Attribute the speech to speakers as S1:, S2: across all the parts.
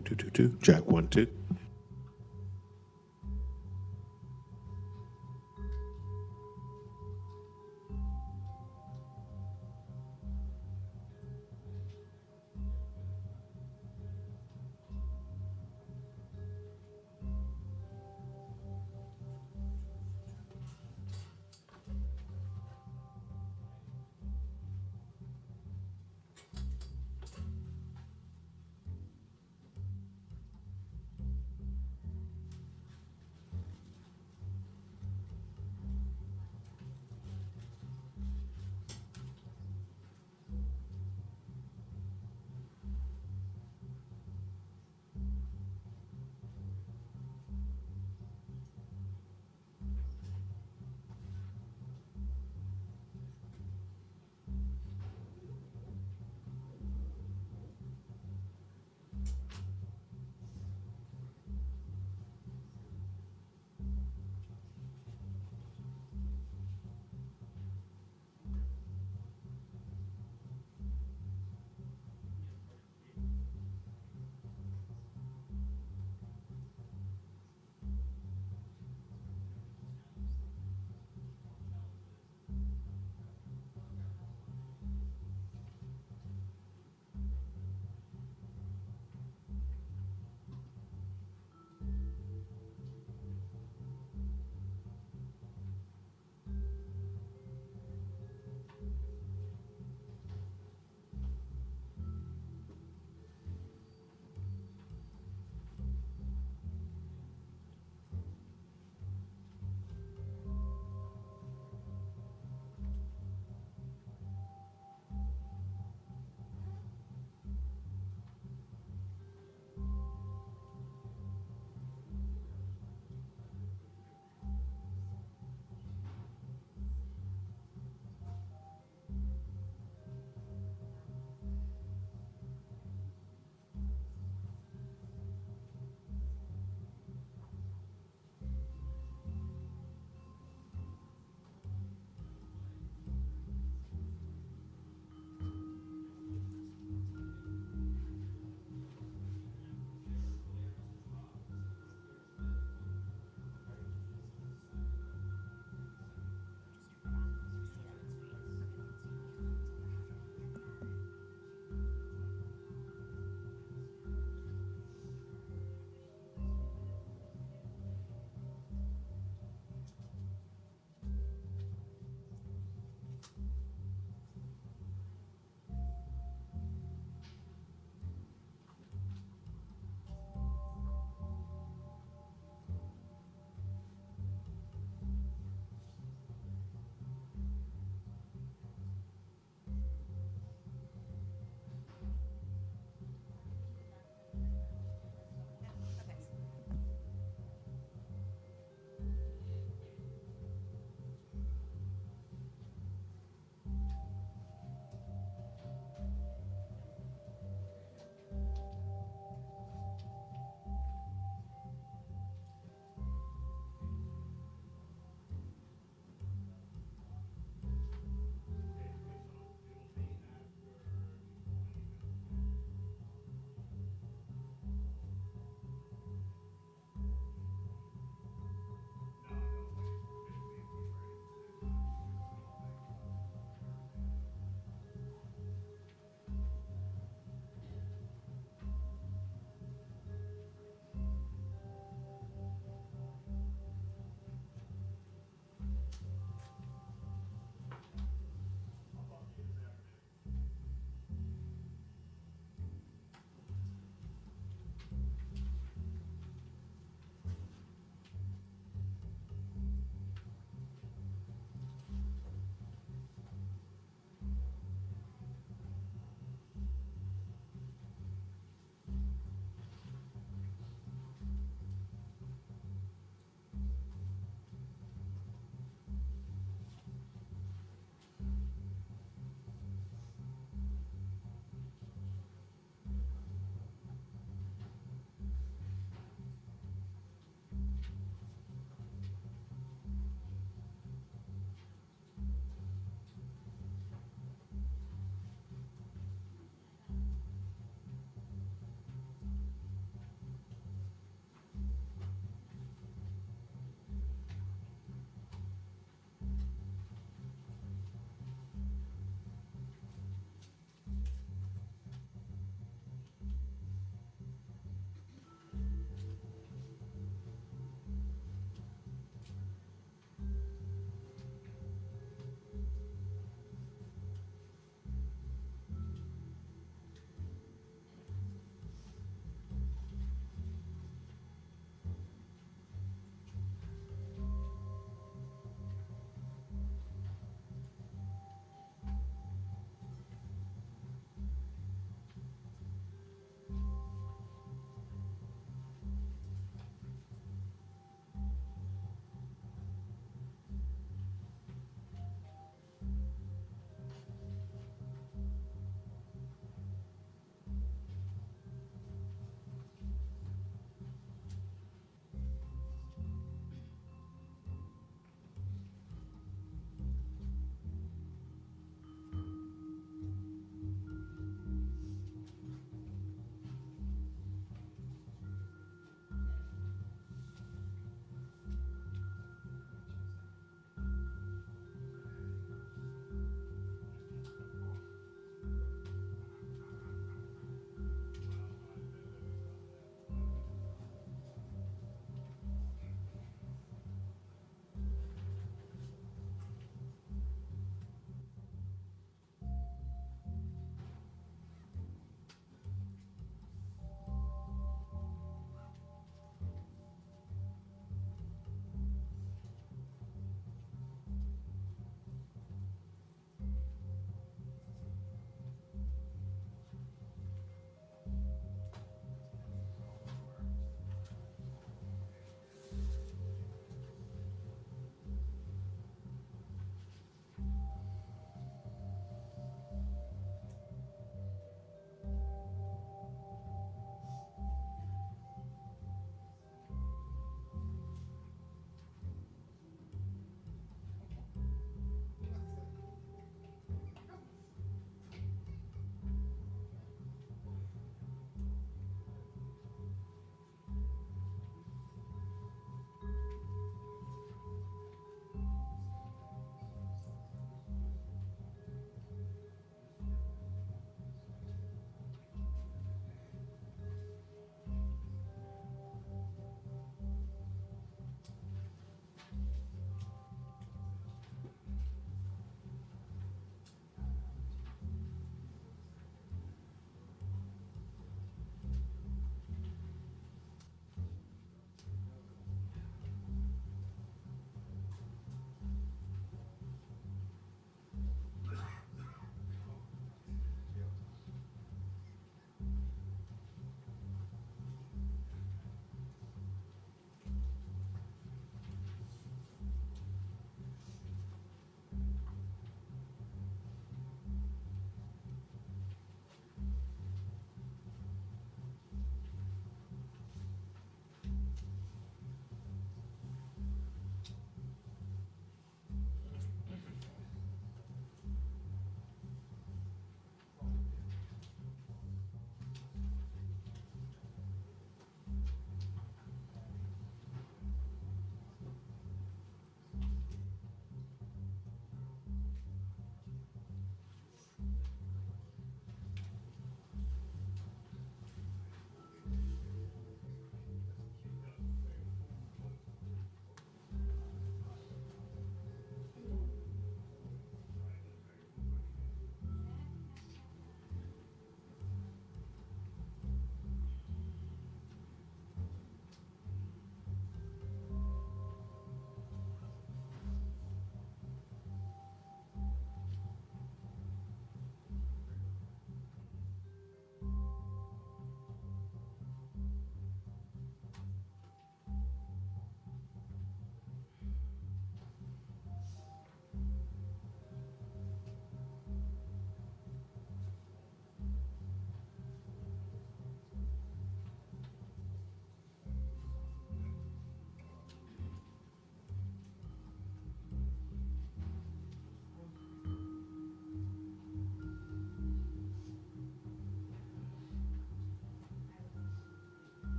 S1: Two. Jack 1 2.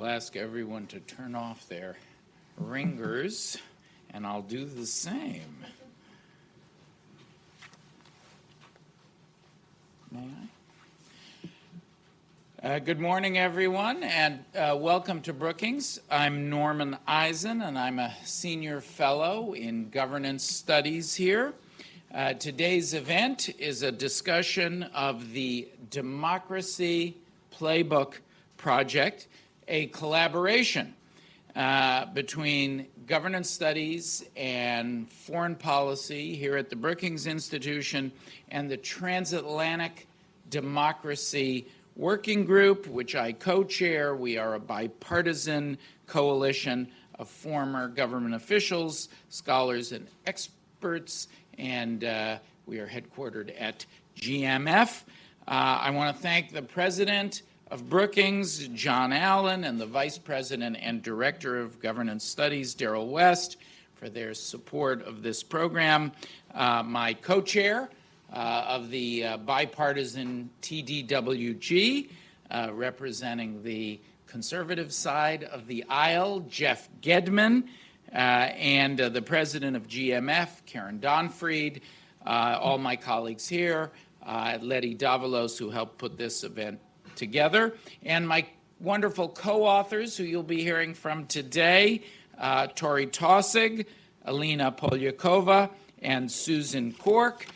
S1: I'll ask everyone to turn off their ringers, and I'll do the same. May I? Good morning, everyone, and welcome to Brookings. I'm Norman Eisen, and I'm a senior fellow in governance studies here. Today's event is a discussion of the Democracy Playbook project, a collaboration between governance studies and foreign policy here at the Brookings Institution and the Transatlantic Democracy Working Group, which I co-chair. We are a bipartisan coalition of former government officials, scholars, and experts, and we are headquartered at GMF. I want to thank the president of Brookings, John Allen, and the vice president and director of governance studies, Daryl West, for their support of this program. My co-chair of the bipartisan TDWG, representing the conservative side of the aisle, Jeff Gedman, and the president of GMF, Karen Donfried, all my colleagues here, Letty Davalos, who helped put this event together, and my wonderful co-authors who you'll be hearing from today, Tori Taussig, Alina Polyakova, and Susan Cork.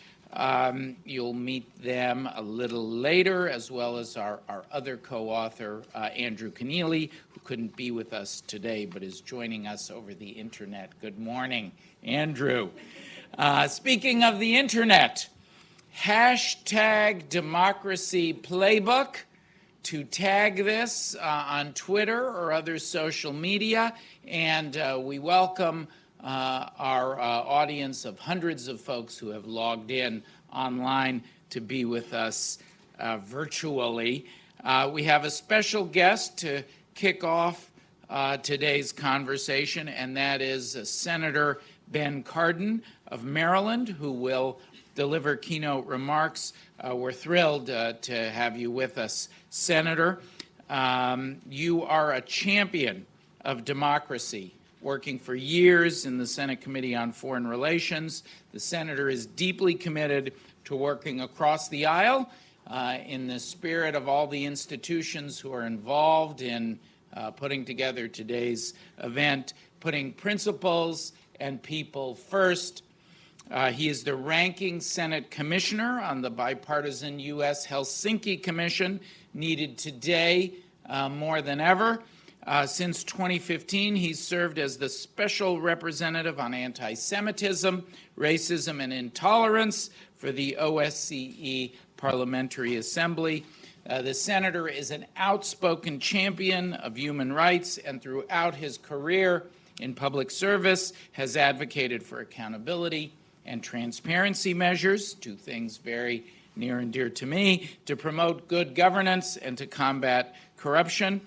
S1: You'll meet them a little later, as well as our other co-author, Andrew Keneally, who couldn't be with us today but is joining us over the internet. Good morning, Andrew. Speaking of the internet, hashtag Democracy Playbook to tag this on Twitter or other social media, and we welcome our audience of hundreds of folks who have logged in online to be with us virtually. We have a special guest to kick off today's conversation, and that is Senator Ben Cardin of Maryland, who will deliver keynote remarks. We're thrilled to have you with us, Senator. You are a champion of democracy, working for years in the Senate Committee on Foreign Relations. The senator is deeply committed to working across the aisle in the spirit of all the institutions who are involved in putting together today's event, putting principles and people first. He is the ranking Senate commissioner on the bipartisan U.S. Helsinki Commission, needed today more than ever. Since 2015, he's served as the special representative on anti-Semitism, racism, and intolerance for the OSCE Parliamentary Assembly. The senator is an outspoken champion of human rights, and throughout his career in public service has advocated for accountability and transparency measures, two things very near and dear to me, to promote good governance and to combat corruption.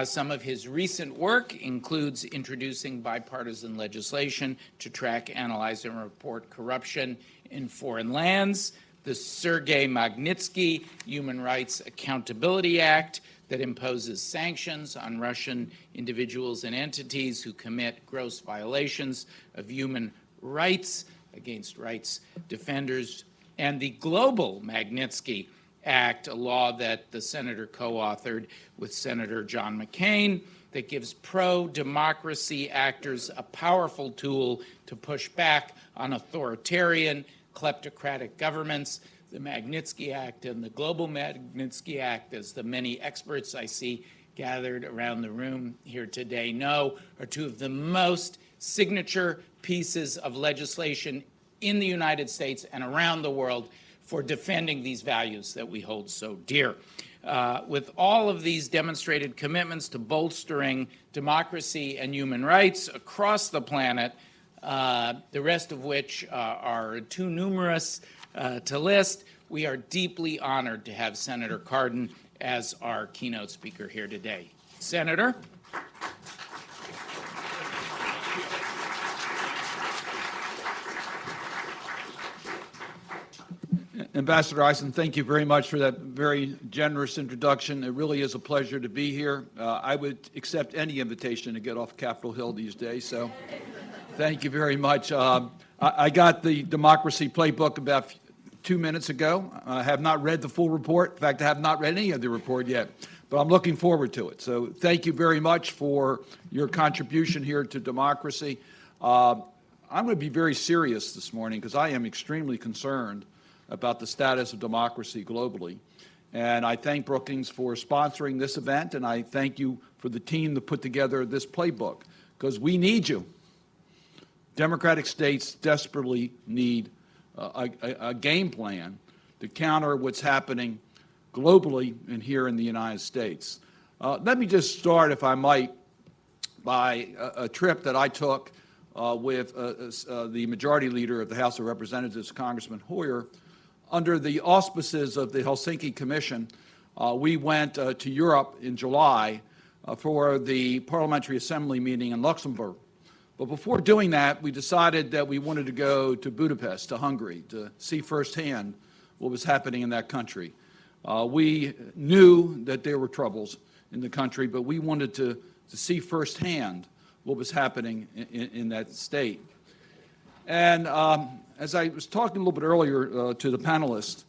S1: Some of his recent work includes introducing bipartisan legislation to track, analyze, and report corruption in foreign lands, the Sergei Magnitsky Human Rights Accountability Act that imposes sanctions on Russian individuals and entities who commit gross violations of human rights against rights defenders, and the Global Magnitsky Act, a law that the senator co-authored with Senator John McCain that gives pro-democracy actors a powerful tool to push back on authoritarian, kleptocratic governments. The Magnitsky Act and the Global Magnitsky Act, as the many experts I see gathered around the room here today know, are two of the most signature pieces of legislation in the United States and around the world for defending these values that we hold so dear. With all of these demonstrated commitments to bolstering democracy and human rights across the planet, the rest of which are too numerous to list, we are deeply honored to have Senator Cardin as our keynote speaker here today. Senator.
S2: Ambassador Eisen, thank you very much for that very generous introduction. It really is a pleasure to be here. I would accept any invitation to get off Capitol Hill these days, so thank you very much. I got the Democracy Playbook about 2 minutes ago. I have not read the full report. In fact, I have not read any of the report yet, but I'm looking forward to it. So thank you very much for your contribution here to democracy. I'm going to be very serious this morning because I am extremely concerned about the status of democracy globally. And I thank Brookings for sponsoring this event, and I thank you for the team that put together this playbook, because we need you. Democratic states desperately need a game plan to counter what's happening globally and here in the United States. Let me just start, if I might, by a trip that I took with the majority leader of the House of Representatives, Congressman Hoyer. Under the auspices of the Helsinki Commission, we went to Europe in July for the Parliamentary Assembly meeting in Luxembourg. But before doing that, we decided that we wanted to go to Budapest, to Hungary, to see firsthand what was happening in that country. We knew that there were troubles in the country, but we wanted to see firsthand what was happening in that state. And as I was talking a little bit earlier to the panelists,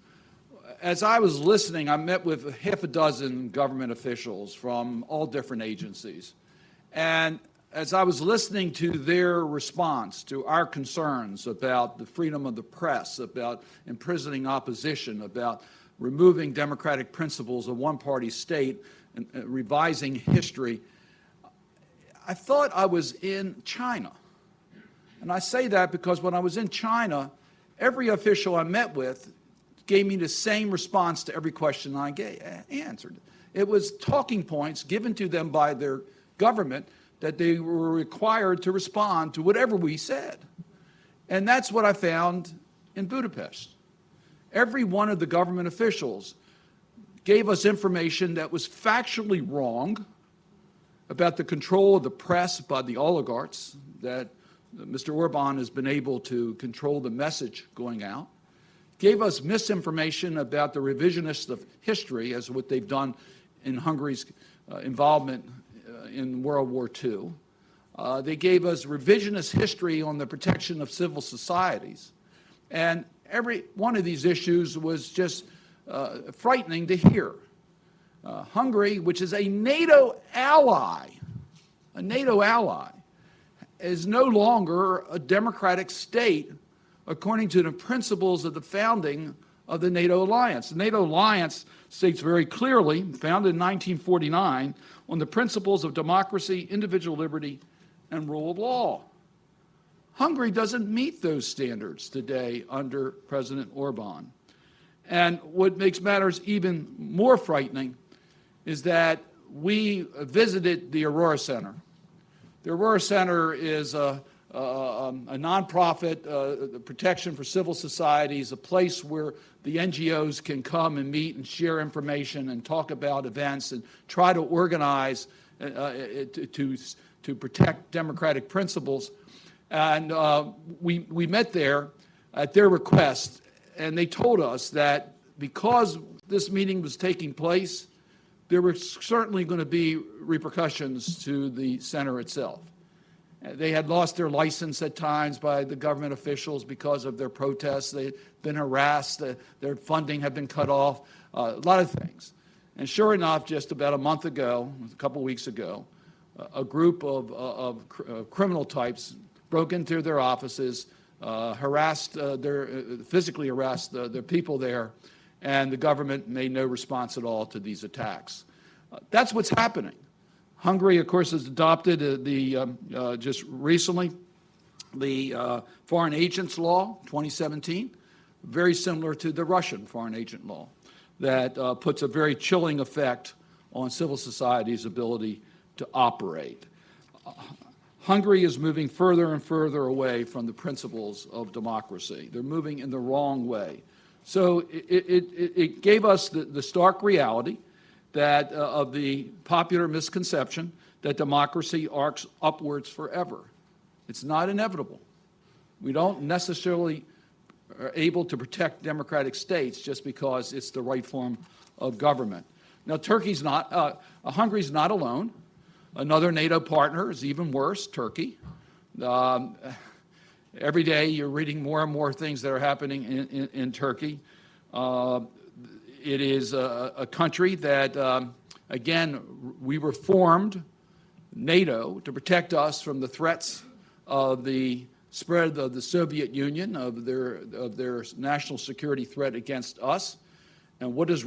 S2: as I was listening, I met with half a dozen government officials from all different agencies. And as I was listening to their response to our concerns about the freedom of the press, about imprisoning opposition, about removing democratic principles of one-party state and revising history, I thought I was in China. And I say that because when I was in China, every official I met with gave me the same response to every question I answered. It was talking points given to them by their government that they were required to respond to whatever we said. And that's what I found in Budapest. Every one of the government officials gave us information that was factually wrong about the control of the press by the oligarchs, that Mr. Orban has been able to control the message going out, gave us misinformation about the revisionists of history, as what they've done in Hungary's involvement in World War II. They gave us revisionist history on the protection of civil societies. And every one of these issues was just frightening to hear. Hungary, which is a NATO ally, is no longer a democratic state according to the principles of the founding of the NATO alliance. The NATO alliance states very clearly, founded in 1949, on the principles of democracy, individual liberty, and rule of law. Hungary doesn't meet those standards today under President Orban. And what makes matters even more frightening is that we visited the Aurora Center. The Aurora Center is a nonprofit protection for civil societies, a place where the NGOs can come and meet and share information and talk about events and try to organize to protect democratic principles. And we met there at their request, and they told us that because this meeting was taking place, there were certainly going to be repercussions to the center itself. They had lost their license at times by the government officials because of their protests. They'd been harassed. Their funding had been cut off, a lot of things. And sure enough, just about a month ago, a couple weeks ago, a group of criminal types broke into their offices, physically harassed their people there, and the government made no response at all to these attacks. That's what's happening. Hungary, of course, has adopted just recently the Foreign Agents Law, 2017, very similar to the Russian Foreign Agent Law, that puts a very chilling effect on civil society's ability to operate. Hungary is moving further and further away from the principles of democracy. They're moving in the wrong way. So it gave us the stark reality that of the popular misconception that democracy arcs upwards forever. It's not inevitable. We don't necessarily are able to protect democratic states just because it's the right form of government. Now, Hungary's not alone. Another NATO partner is even worse, Turkey. Every day you're reading more and more things that are happening in Turkey. It is a country that, again, we reformed NATO to protect us from the threats of the spread of the Soviet Union, of their national security threat against us. And what does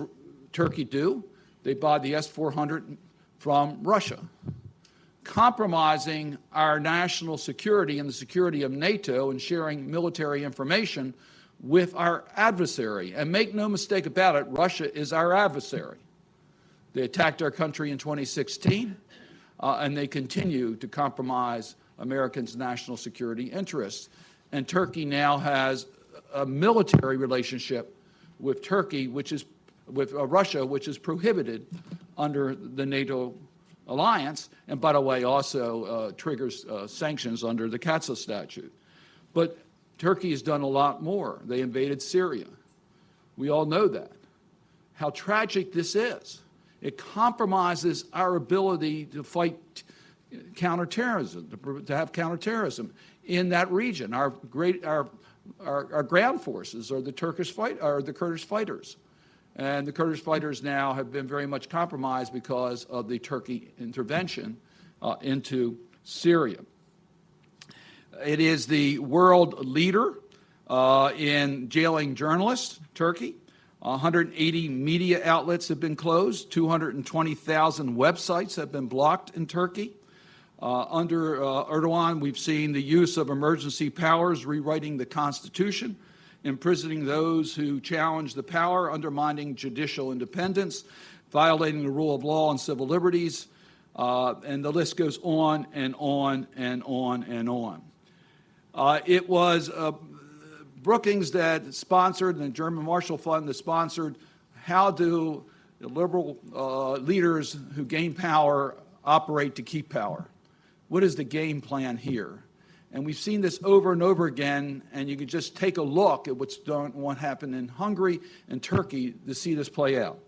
S2: Turkey do? They buy the S-400 from Russia, compromising our national security and the security of NATO and sharing military information with our adversary. And make no mistake about it, Russia is our adversary. They attacked our country in 2016, and they continue to compromise Americans' national security interests. And Turkey now has a military relationship with Russia, which is prohibited under the NATO alliance, and by the way, also triggers sanctions under the CATSA statute. But Turkey has done a lot more. They invaded Syria. We all know that. How tragic this is. It compromises our ability to fight counterterrorism, to have counterterrorism in that region. Our ground forces are the Kurdish fighters. And the Kurdish fighters now have been very much compromised because of the Turkey intervention into Syria. It is the world leader in jailing journalists, Turkey. 180 media outlets have been closed. 220,000 websites have been blocked in Turkey. Under Erdogan, we've seen the use of emergency powers rewriting the Constitution, imprisoning those who challenge the power, undermining judicial independence, violating the rule of law and civil liberties, and the list goes on and on and on and on. It was Brookings that sponsored, and the German Marshall Fund that sponsored, how do the liberal leaders who gain power operate to keep power? What is the game plan here? And we've seen this over and over again, and you can just take a look at what happened in Hungary and Turkey to see this play out.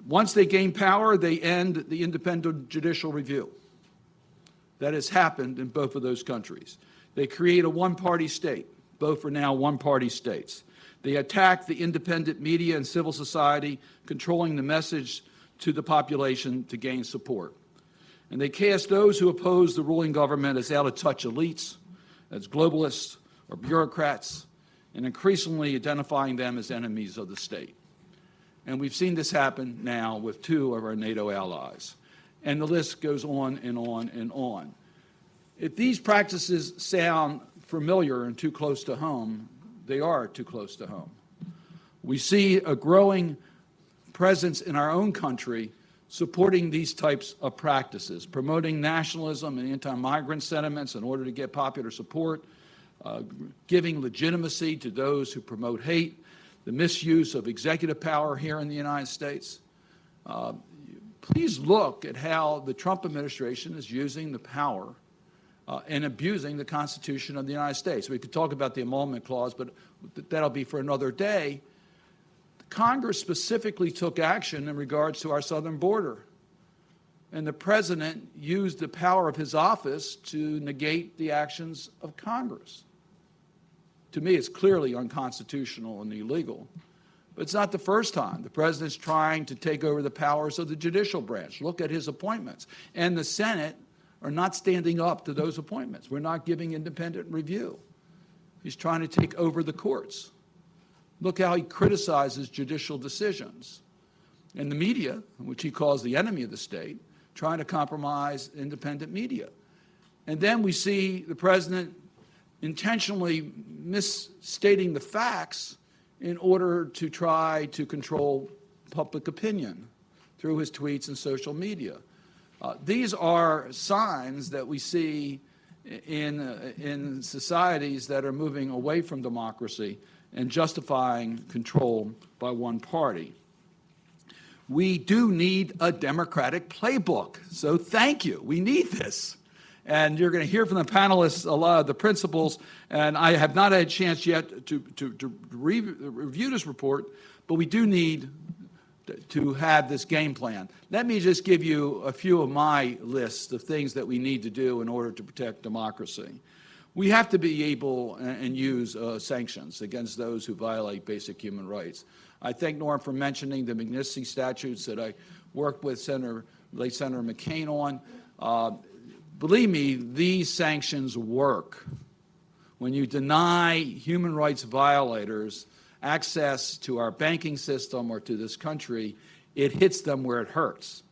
S2: Once they gain power, they end the independent judicial review. That has happened in both of those countries. They create a one-party state. Both are now one-party states. They attack the independent media and civil society, controlling the message to the population to gain support. And they cast those who oppose the ruling government as out-of-touch elites, as globalists or bureaucrats, and increasingly identifying them as enemies of the state. And we've seen this happen now with two of our NATO allies. And the list goes on and on and on. If these practices sound familiar and too close to home, they are too close to home. We see a growing presence in our own country supporting these types of practices, promoting nationalism and anti-migrant sentiments in order to get popular support, giving legitimacy to those who promote hate, the misuse of executive power here in the United States. Please look at how the Trump administration is using the power and abusing the Constitution of the United States. We could talk about the Emoluments Clause, but that'll be for another day. Congress specifically took action in regards to our southern border. And the president used the power of his office to negate the actions of Congress. To me, it's clearly unconstitutional and illegal. But it's not the first time. The president's trying to take over the powers of the judicial branch. Look at his appointments. And the Senate are not standing up to those appointments. We're not giving independent review. He's trying to take over the courts. Look how he criticizes judicial decisions. And the media, which he calls the enemy of the state, trying to compromise independent media. And then we see the president intentionally misstating the facts in order to try to control public opinion through his tweets and social media. These are signs that we see in societies that are moving away from democracy and justifying control by one party. We do need a democratic playbook, so thank you. We need this. And you're going to hear from the panelists a lot of the principles, and I have not had a chance yet to review this report, but we do need to have this game plan. Let me just give you a few of my lists of things that we need to do in order to protect democracy. We have to be able and use sanctions against those who violate basic human rights. I thank Norm for mentioning the Magnitsky statutes that I worked with late Senator McCain on. Believe me, these sanctions work. When you deny human rights violators access to our banking system or to this country, it hits them where it hurts,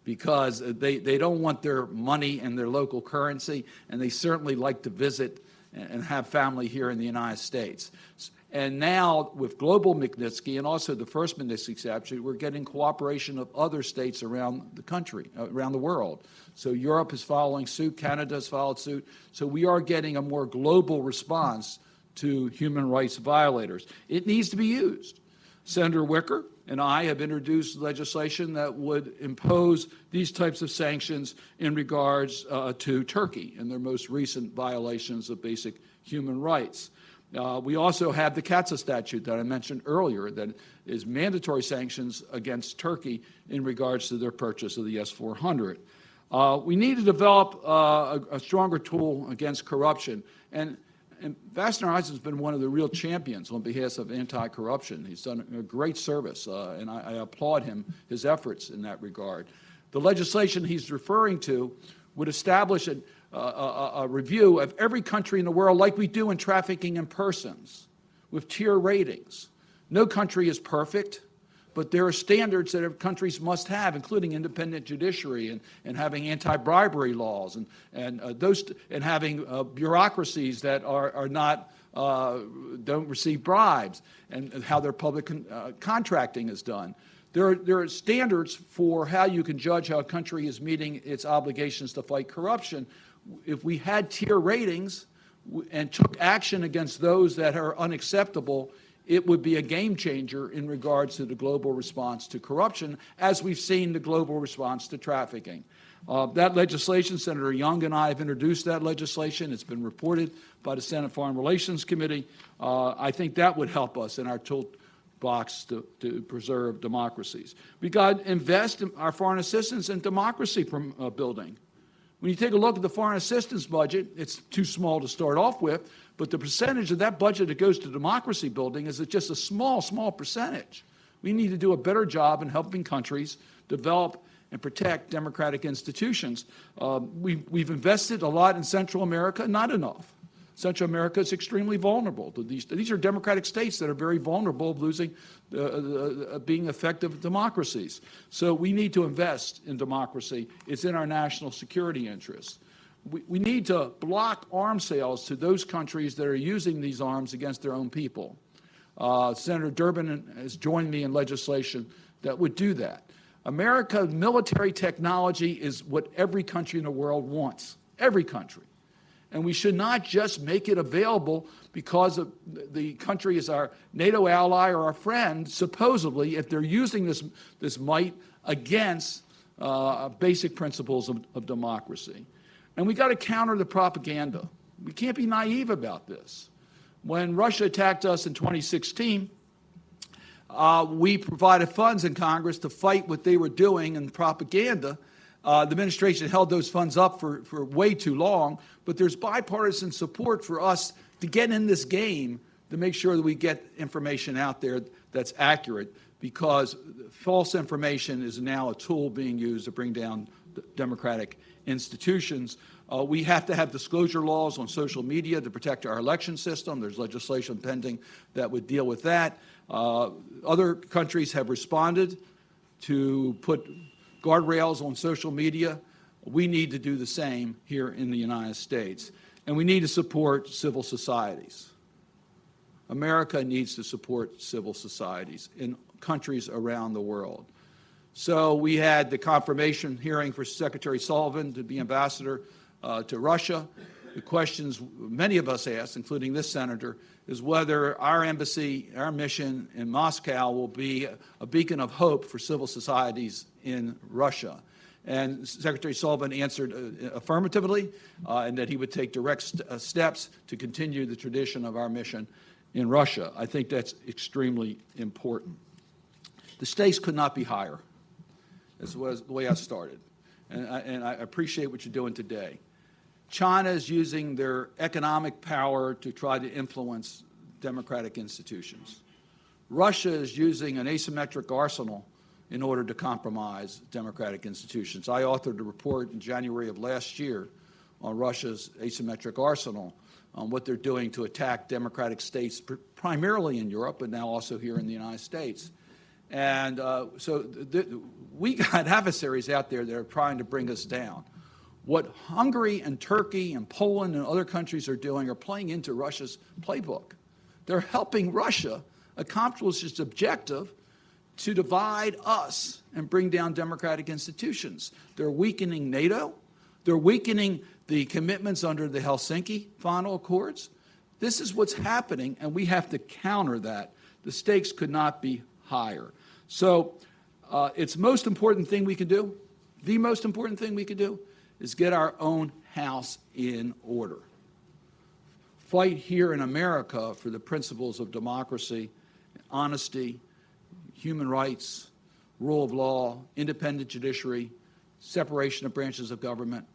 S2: because they don't want their money in their local currency, and they certainly like to visit and have family here in the United States. And now, with global Magnitsky and also the first Magnitsky statute, we're getting cooperation of other states around the country, around the world. So Europe is following suit, Canada has followed suit. So we are getting a more global response to human rights violators. It needs to be used. Senator Wicker and I have introduced legislation that would impose these types of sanctions in regards to Turkey and their most recent violations of basic human rights. We also have the CATSA statute that I mentioned earlier that is mandatory sanctions against Turkey in regards to their purchase of the S-400. We need to develop a stronger tool against corruption. And Ambassador Eisen has been one of the real champions on behalf of anti-corruption. He's done a great service, and I applaud his efforts in that regard. The legislation he's referring to would establish a review of every country in the world, like we do in trafficking in persons, with tier ratings. No country is perfect, but there are standards that countries must have, including independent judiciary and having anti-bribery laws and having bureaucracies that are not don't receive bribes, and how their public contracting is done. There are standards for how you can judge how a country is meeting its obligations to fight corruption. If we had tier ratings and took action against those that are unacceptable, it would be a game changer in regards to the global response to corruption, as we've seen the global response to trafficking. That legislation, Senator Young and I have introduced that legislation. It's been reported by the Senate Foreign Relations Committee. I think that would help us in our toolbox to preserve democracies. We got to invest in our foreign assistance in democracy building. When you take a look at the foreign assistance budget, it's too small to start off with, but the percentage of that budget that goes to democracy building is just a small, small percentage. We need to do a better job in helping countries develop and protect democratic institutions. We've invested a lot in Central America, not enough. Central America is extremely vulnerable to these. These are democratic states that are very vulnerable of losing, being effective democracies. So we need to invest in democracy. It's in our national security interests. We need to block arms sales to those countries that are using these arms against their own people. Senator Durbin has joined me in legislation that would do that. America's military technology is what every country in the world wants, every country. And we should not just make it available because the country is our NATO ally or our friend, supposedly, if they're using this might against basic principles of democracy. And we got to counter the propaganda. We can't be naive about this. When Russia attacked us in 2016, we provided funds in Congress to fight what they were doing in propaganda. The administration held those funds up for way too long, but there's bipartisan support for us to get in this game to make sure that we get information out there that's accurate, because false information is now a tool being used to bring down democratic institutions. We have to have disclosure laws on social media to protect our election system. There's legislation pending that would deal with that. Other countries have responded to put guardrails on social media. We need to do the same here in the United States. And we need to support civil societies. America needs to support civil societies in countries around the world. So we had the confirmation hearing for Secretary Sullivan to be ambassador to Russia. The questions many of us asked, including this senator, is whether our embassy, our mission in Moscow will be a beacon of hope for civil societies in Russia. And Secretary Sullivan answered affirmatively, and that he would take direct steps to continue the tradition of our mission in Russia. I think that's extremely important. The stakes could not be higher, as was the way I started. And I appreciate what you're doing today. China is using their economic power to try to influence democratic institutions. Russia is using an asymmetric arsenal in order to compromise democratic institutions. I authored a report in January of last year on Russia's asymmetric arsenal, on what they're doing to attack democratic states, primarily in Europe, but now also here in the United States. And we got adversaries out there that are trying to bring us down. What Hungary and Turkey and Poland and other countries are doing are playing into Russia's playbook. They're helping Russia accomplish its objective to divide us and bring down democratic institutions. They're weakening NATO. They're weakening the commitments under the Helsinki Final Accords. This is what's happening, and we have to counter that. The stakes could not be higher. So it's the most important thing we can do. The most important thing we can do is get our own house in order. Fight here in America for the principles of democracy, honesty, human rights, rule of law, independent judiciary, separation of branches of government,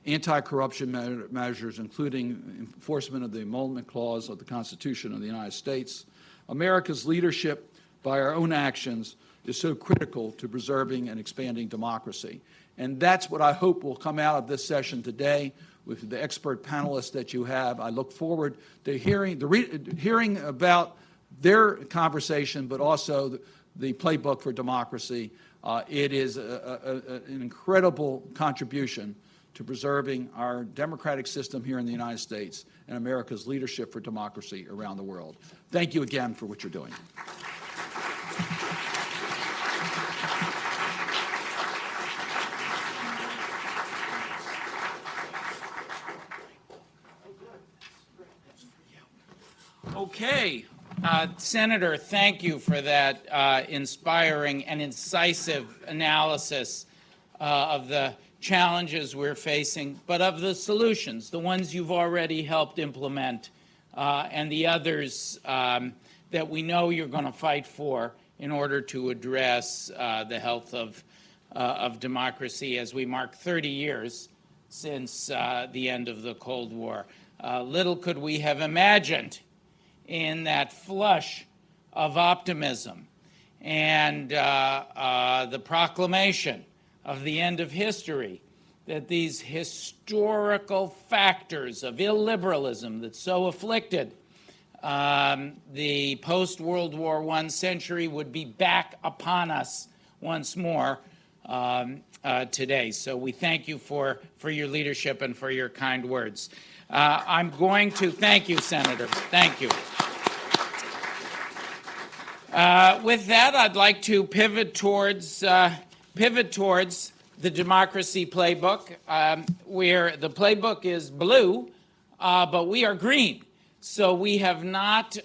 S2: anti-corruption measures, including enforcement of the Emoluments Clause of the Constitution of the United States. America's leadership by our own actions is so critical to preserving and expanding democracy. And that's what I hope will come out of this session today with the expert panelists that you have. I look forward to hearing about their conversation, but also the playbook for democracy. It is an incredible contribution to preserving our democratic system here in the United States and America's leadership for democracy around the world. Thank you again for what you're doing.
S1: Okay. Senator, thank you for that inspiring and incisive analysis of the challenges we're facing, but of the solutions, the ones you've already helped implement, and the others that we know you're going to fight for in order to address the health of democracy as we mark 30 years since the end of the Cold War. Little could we have imagined in that flush of optimism and the proclamation of the end of history that these historical factors of illiberalism that so afflicted the post-World War I century would be back upon us once more today. So we thank you for your leadership and for your kind words. I'm going to thank you, Senator. Thank you. With that, I'd like to pivot towards the Democracy Playbook, where the playbook is blue, but we are green. So we have not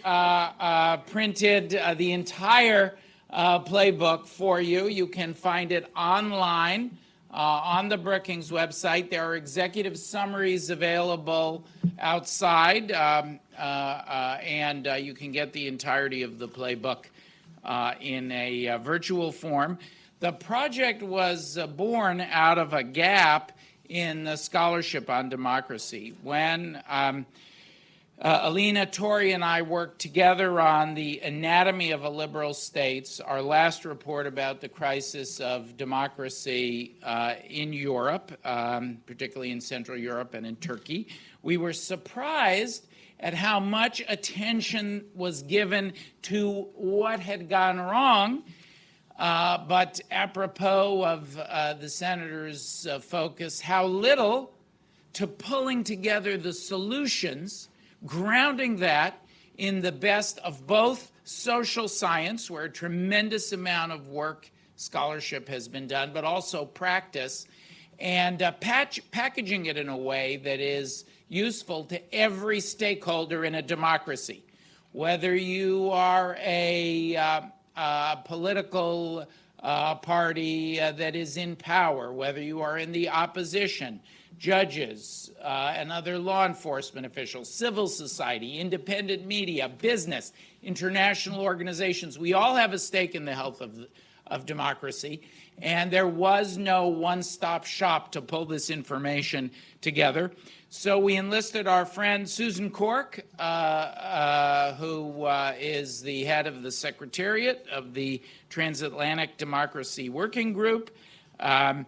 S1: printed the entire playbook for you. You can find it online on the Brookings website. There are executive summaries available outside, and you can get the entirety of the playbook in a virtual form. The project was born out of a gap in the scholarship on democracy. When Alina, Tori, and I worked together on the Anatomy of a Liberal States, our last report about the crisis of democracy in Europe, particularly in Central Europe and in Turkey, we were surprised at how much attention was given to what had gone wrong. But apropos of the senator's focus, how little to pulling together the solutions, grounding that in the best of both social science, where a tremendous amount of work, scholarship has been done, but also practice, and packaging it in a way that is useful to every stakeholder in a democracy. Whether you are a political party that is in power, whether you are in the opposition, judges and other law enforcement officials, civil society, independent media, business, international organizations. We all have a stake in the health of democracy, and there was no one-stop shop to pull this information together. So we enlisted our friend Susan Cork, who is the head of the Secretariat of the Transatlantic Democracy Working Group, and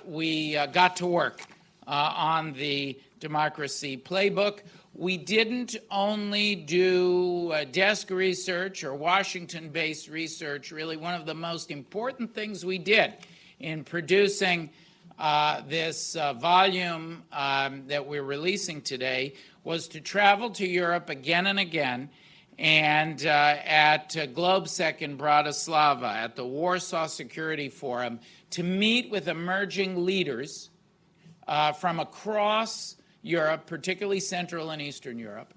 S1: we got to work on the Democracy Playbook. We didn't only do desk research or Washington-based research. Really, one of the most important things we did in producing this volume that we're releasing today was to travel to Europe again and again, and at Globsec in Bratislava, at the Warsaw Security Forum, to meet with emerging leaders from across Europe, particularly Central and Eastern Europe,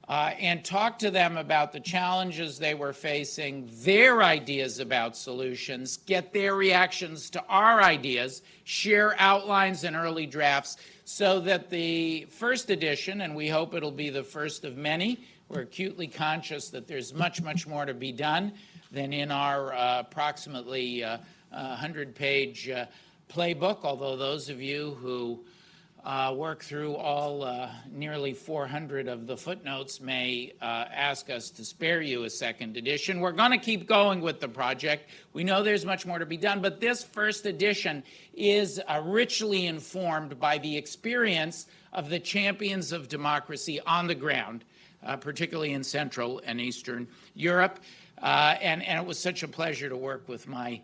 S1: and talk to them about the challenges they were facing, their ideas about solutions, get their reactions to our ideas, share outlines and early drafts, so that the first edition, and we hope it'll be the first of many, we're acutely conscious that there's much, much more to be done than in our approximately 100-page playbook, although those of you who work through all nearly 400 of the footnotes may ask us to spare you a second edition. We're going to keep going with the project. We know there's much more to be done, but this first edition is richly informed by the experience of the champions of democracy on the ground, particularly in Central and Eastern Europe. And it was such a pleasure to work with my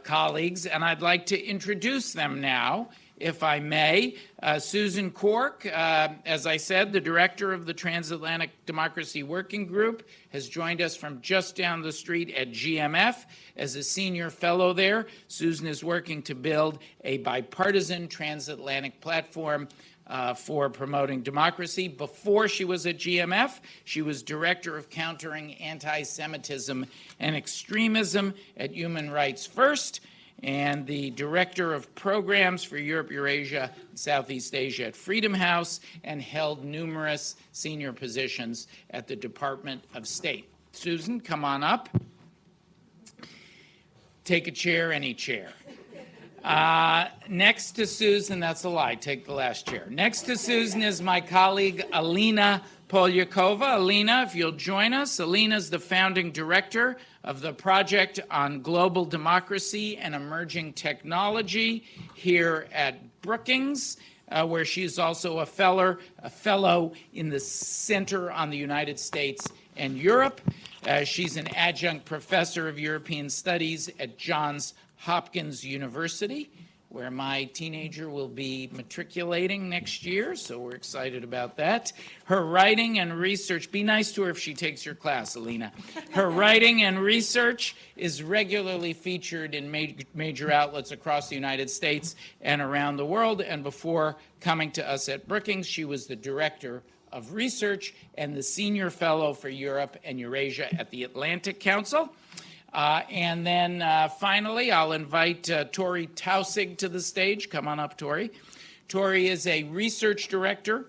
S1: colleagues, and I'd like to introduce them now, if I may. Susan Cork, as I said, the director of the Transatlantic Democracy Working Group, has joined us from just down the street at GMF as a senior fellow there. Susan is working to build a bipartisan transatlantic platform for promoting democracy. Before she was at GMF, she was director of countering anti-Semitism and extremism at Human Rights First, and the director of programs for Europe, Eurasia, and Southeast Asia at Freedom House, and held numerous senior positions at the Department of State. Susan, come on up. Take a chair, any chair. Next to Susan, that's a lie, take the last chair. Next to Susan is my colleague, Alina Polyakova. Alina, if you'll join us. Alina is the founding director of the Project on Global Democracy and Emerging Technology here at Brookings, where she's also a fellow in the Center on the United States and Europe. She's an adjunct professor of European Studies at Johns Hopkins University, where my teenager will be matriculating next year, so we're excited about that. Her writing and research, be nice to her if she takes your class, Alina. Her writing and research is regularly featured in major outlets across the United States and around the world, and before coming to us at Brookings, she was the director of research and the senior fellow for Europe and Eurasia at the Atlantic Council. And then finally, I'll invite Tori Tausig to the stage. Come on up, Tori. Tori is a research director,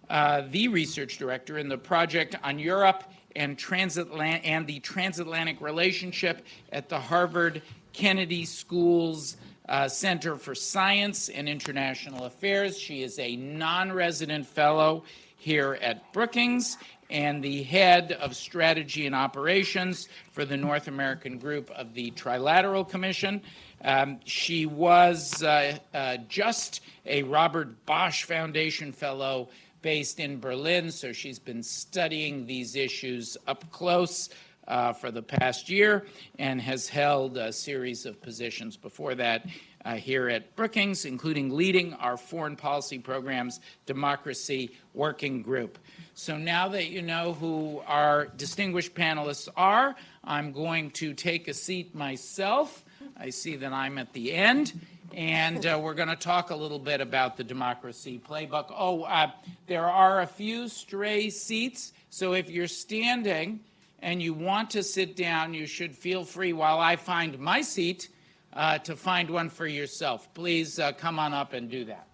S1: the research director in the Project on Europe and the Transatlantic Relationship at the Harvard Kennedy School's Center for Science and International Affairs. She is a non-resident fellow here at Brookings and the head of strategy and operations for the North American group of the Trilateral Commission. She was just a Robert Bosch Foundation fellow based in Berlin, so she's been studying these issues up close for the past year and has held a series of positions before that here at Brookings, including leading our foreign policy program's Democracy Working Group. So now that you know who our distinguished panelists are, I'm going to take a seat myself. I see that I'm at the end, and we're going to talk a little bit about the Democracy Playbook. There are a few stray seats, so if you're standing, and you want to sit down, you should feel free while I find my seat to find one for yourself. Please come on up and do that.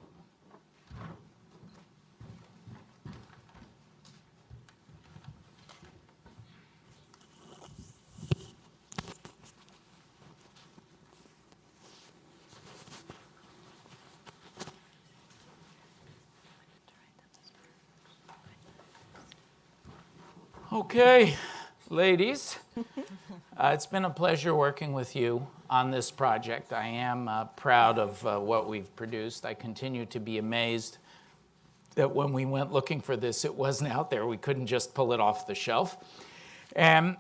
S1: Okay, ladies, it's been a pleasure working with you on this project. I am proud of what we've produced. I continue to be amazed that when we went looking for this, it wasn't out there. We couldn't just pull it off the shelf. And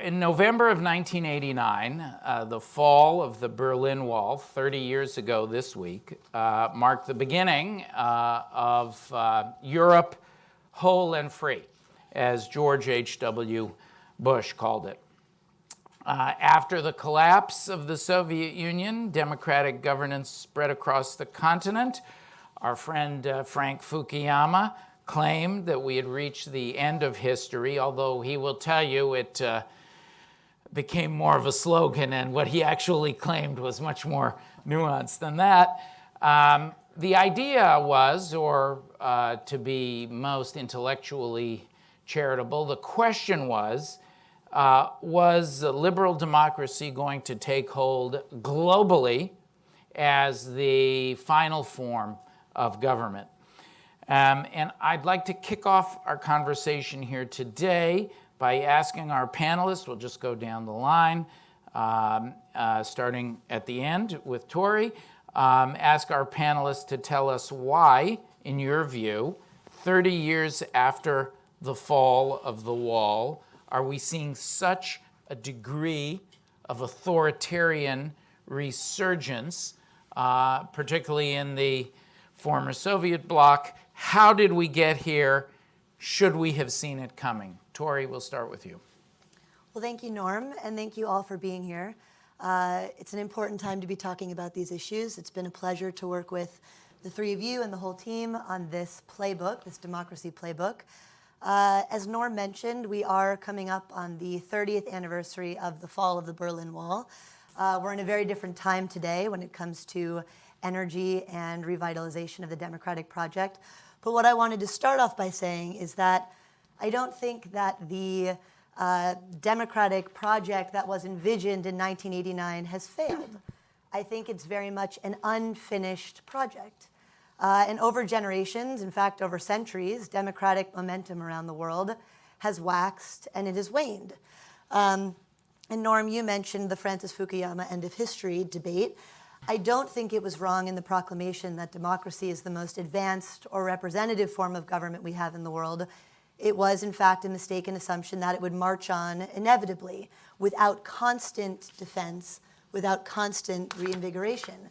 S1: in November of 1989, the fall of the Berlin Wall, 30 years ago this week, marked the beginning of Europe whole and free, as George H.W. Bush called it. After the collapse of the Soviet Union, democratic governance spread across the continent. Our friend Frank Fukuyama claimed that we had reached the end of history, although he will tell you it became more of a slogan, and what he actually claimed was much more nuanced than that. The idea was, or to be most intellectually charitable, the question was liberal democracy going to take hold globally as the final form of government? And I'd like to kick off our conversation here today by asking our panelists, we'll just go down the line, starting at the end with Tori, ask our panelists to tell us why, in your view, 30 years after the fall of the wall, are we seeing such a degree of authoritarian resurgence, particularly in the former Soviet bloc? How did we get here? Should we have seen it coming? Tori, we'll start with you.
S3: Well, thank you, Norm, and thank you all for being here. It's an important time to be talking about these issues. It's been a pleasure to work with the three of you and the whole team on this playbook, this Democracy Playbook. As Norm mentioned, we are coming up on the 30th anniversary of the fall of the Berlin Wall. We're in a very different time today when it comes to energy and revitalization of the democratic project. But what I wanted to start off by saying is that I don't think that the democratic project that was envisioned in 1989 has failed. I think it's very much an unfinished project. And over generations, in fact, over centuries, democratic momentum around the world has waxed and it has waned. And Norm, you mentioned the Francis Fukuyama end of history debate. I don't think it was wrong in the proclamation that democracy is the most advanced or representative form of government we have in the world. It was, in fact, a mistaken assumption that it would march on inevitably without constant defense, without constant reinvigoration.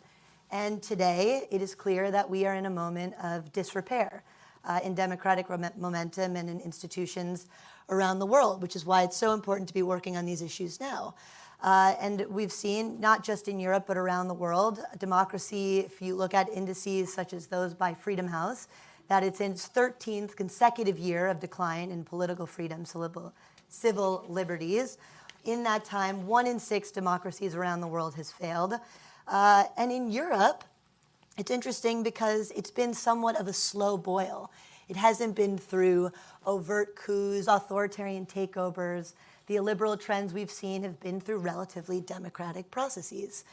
S3: And today, it is clear that we are in a moment of disrepair in democratic momentum and in institutions around the world, which is why it's so important to be working on these issues now. And we've seen, not just in Europe, but around the world, democracy, if you look at indices such as those by Freedom House, that it's in its 13th consecutive year of decline in political freedom, civil liberties. In that time, 1 in 6 democracies around the world has failed. And in Europe, it's interesting because it's been somewhat of a slow boil. It hasn't been through overt coups, authoritarian takeovers. The illiberal trends we've seen have been through relatively democratic processes.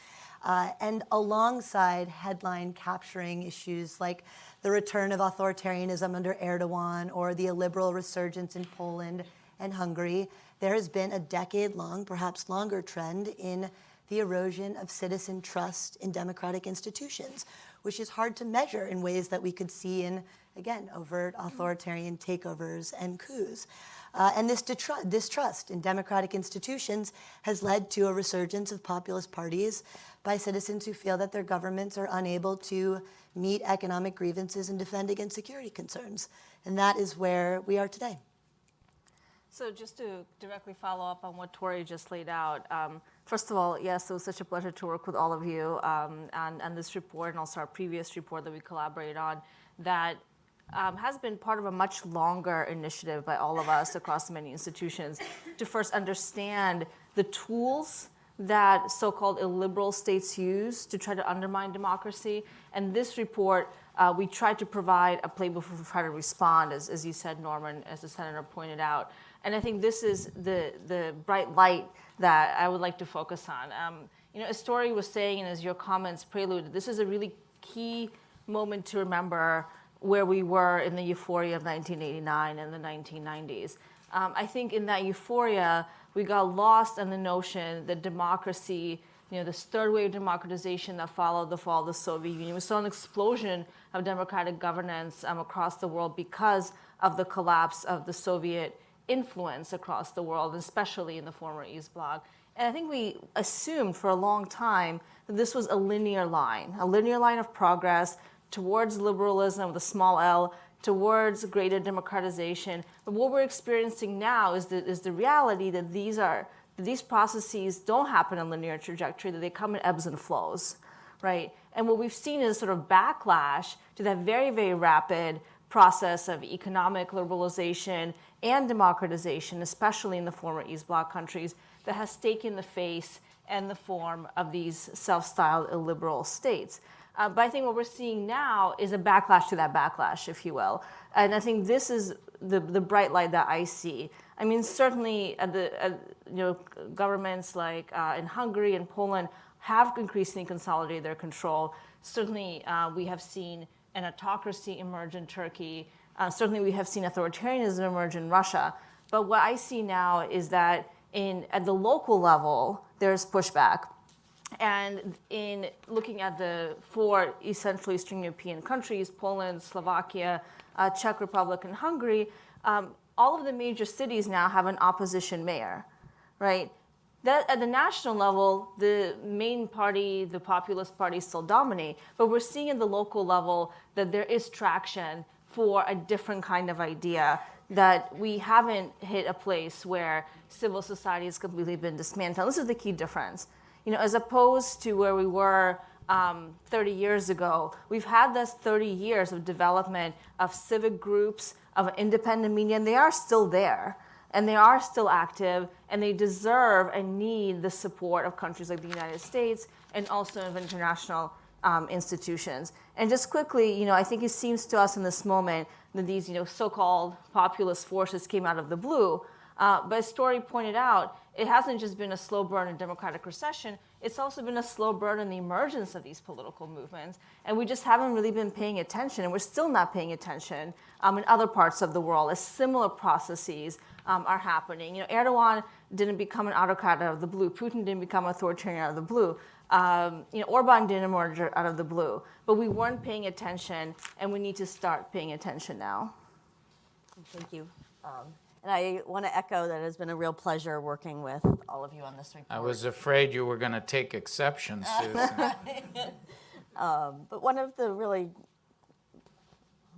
S3: And alongside headline capturing issues like the return of authoritarianism under Erdogan or the illiberal resurgence in Poland and Hungary, there has been a decade-long, perhaps longer trend in the erosion of citizen trust in democratic institutions, which is hard to measure in ways that we could see in, again, overt authoritarian takeovers and coups. And this distrust in democratic institutions has led to a resurgence of populist parties by citizens who feel that their governments are unable to meet economic grievances and defend against security concerns. And that is where we are today.
S4: So just to directly follow up on what Tori just laid out, first of all, yes, it was such a pleasure to work with all of you and this report and also our previous report that we collaborated on that has been part of a much longer initiative by all of us across many institutions to first understand the tools that so-called illiberal states use to try to undermine democracy. And this report, we tried to provide a playbook for how to respond, as you said, Norman, as the senator pointed out. And I think this is the bright light that I would like to focus on. As Tori was saying, and as your comments preluded, this is a really key moment to remember where we were in the euphoria of 1989 and the 1990s. I think in that euphoria, we got lost in the notion that democracy, this third wave democratization that followed the fall of the Soviet Union, we saw an explosion of democratic governance across the world because of the collapse of the Soviet influence across the world, especially in the former East Bloc. And I think we assumed for a long time that this was a linear line of progress towards liberalism with a small l, towards greater democratization. But what we're experiencing now is the reality that these processes don't happen in a linear trajectory, that they come in ebbs and flows, right? And what we've seen is sort of backlash to that very, very rapid process of economic liberalization and democratization, especially in the former East Bloc countries, that has taken the face and the form of these self-styled illiberal states. But I think what we're seeing now is a backlash to that backlash, if you will. And I think this is the bright light that I see. I mean, certainly governments like in Hungary and Poland have increasingly consolidated their control. Certainly we have seen an autocracy emerge in Turkey. Certainly we have seen authoritarianism emerge in Russia. But what I see now is that at the local level, there's pushback. And in looking at the four essentially Eastern European countries, Poland, Slovakia, Czech Republic, and Hungary, all of the major cities now have an opposition mayor, right? That at the national level, the main party, the populist party, still dominate. But we're seeing at the local level that there is traction for a different kind of idea, that we haven't hit a place where civil society has completely been dismantled. This is the key difference. As opposed to where we were 30 years ago, we've had this 30 years of development of civic groups, of independent media, and they are still there, and they are still active, and they deserve and need the support of countries like the United States and also of international institutions. And just quickly, I think it seems to us in this moment that these, so-called populist forces came out of the blue. But as Tori pointed out, it hasn't just been a slow burn in democratic recession, it's also been a slow burn in the emergence of these political movements. And we just haven't really been paying attention, and we're still not paying attention in other parts of the world as similar processes are happening. Erdogan didn't become an autocrat out of the blue. Putin didn't become authoritarian out of the blue. Orban didn't emerge out of the blue. But we weren't paying attention, and we need to start paying attention now.
S3: Thank you. And I want to echo that it has been a real pleasure working with all of you on this report.
S1: I was afraid you were going to take exception, Susan.
S3: But one of the really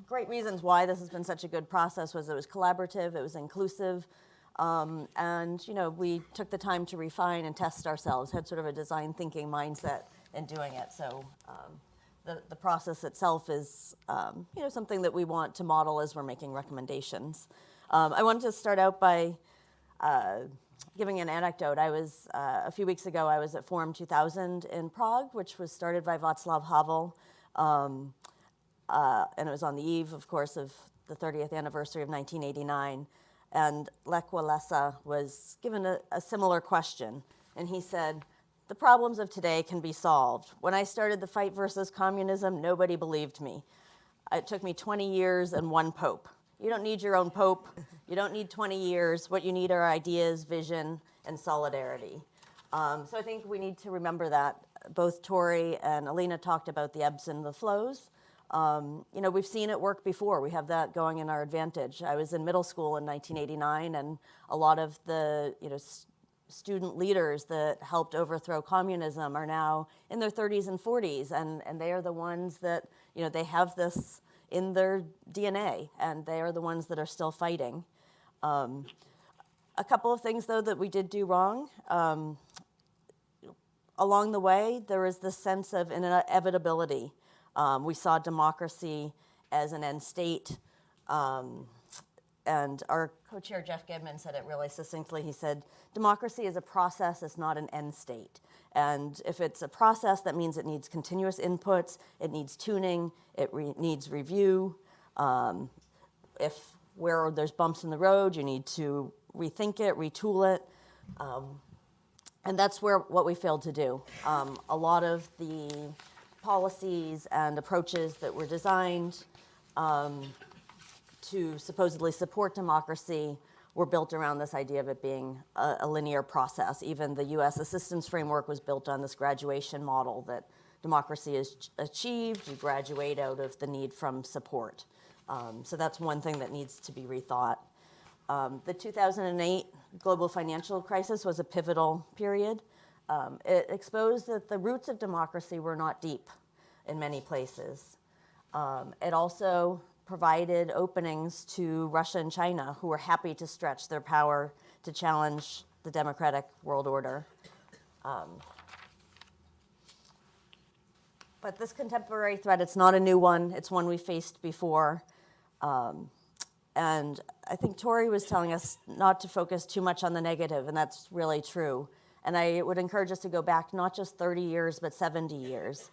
S3: great reasons why this has been such a good process was it was collaborative, it was inclusive, and we took the time to refine and test ourselves, had sort of a design thinking mindset in doing it. So the process itself is something that we want to model as we're making recommendations. I wanted to start out by giving an anecdote. I was, a few weeks ago, I was at Forum 2000 in Prague, which was started by Václav Havel, and it was on the eve, of course, of the 30th anniversary of 1989. And Lech Walesa was given a similar question, and he said, "The problems of today can be solved. When I started the fight versus communism, nobody believed me. It took me 20 years and one pope." You don't need your own pope. You don't need 20 years. What you need are ideas, vision, and solidarity. So I think we need to remember that. Both Tori and Alina talked about the ebbs and the flows. We've seen it work before. We have that going in our advantage. I was in middle school in 1989, and a lot of the student leaders that helped overthrow communism are now in their 30s and 40s, and they are the ones that, they have this in their DNA, and they are the ones that are still fighting. A couple of things, though, that we did do wrong. Along the way, there was this sense of inevitability. We saw democracy
S5: as an end state. And our co-chair, Jeff Gedman, said it really succinctly. He said, democracy is a process, it's not an end state. And if it's a process, that means it needs continuous inputs, it needs tuning, it needs review. If where there's bumps in the road, you need to rethink it, retool it. And that's what we failed to do. A lot of the policies and approaches that were designed to supposedly support democracy were built around this idea of it being a linear process. Even the U.S. assistance framework was built on this graduation model that democracy is achieved, you graduate out of the need from support. So that's one thing that needs to be rethought. The 2008 global financial crisis was a pivotal period. It exposed that the roots of democracy were not deep in many places. It also provided openings to Russia and China, who were happy to stretch their power to challenge the democratic world order. But this contemporary threat, it's not a new one. It's one we faced before. And I think Tori was telling us not to focus too much on the negative, and that's really true. And I would encourage us to go back not just 30 years, but 70 years.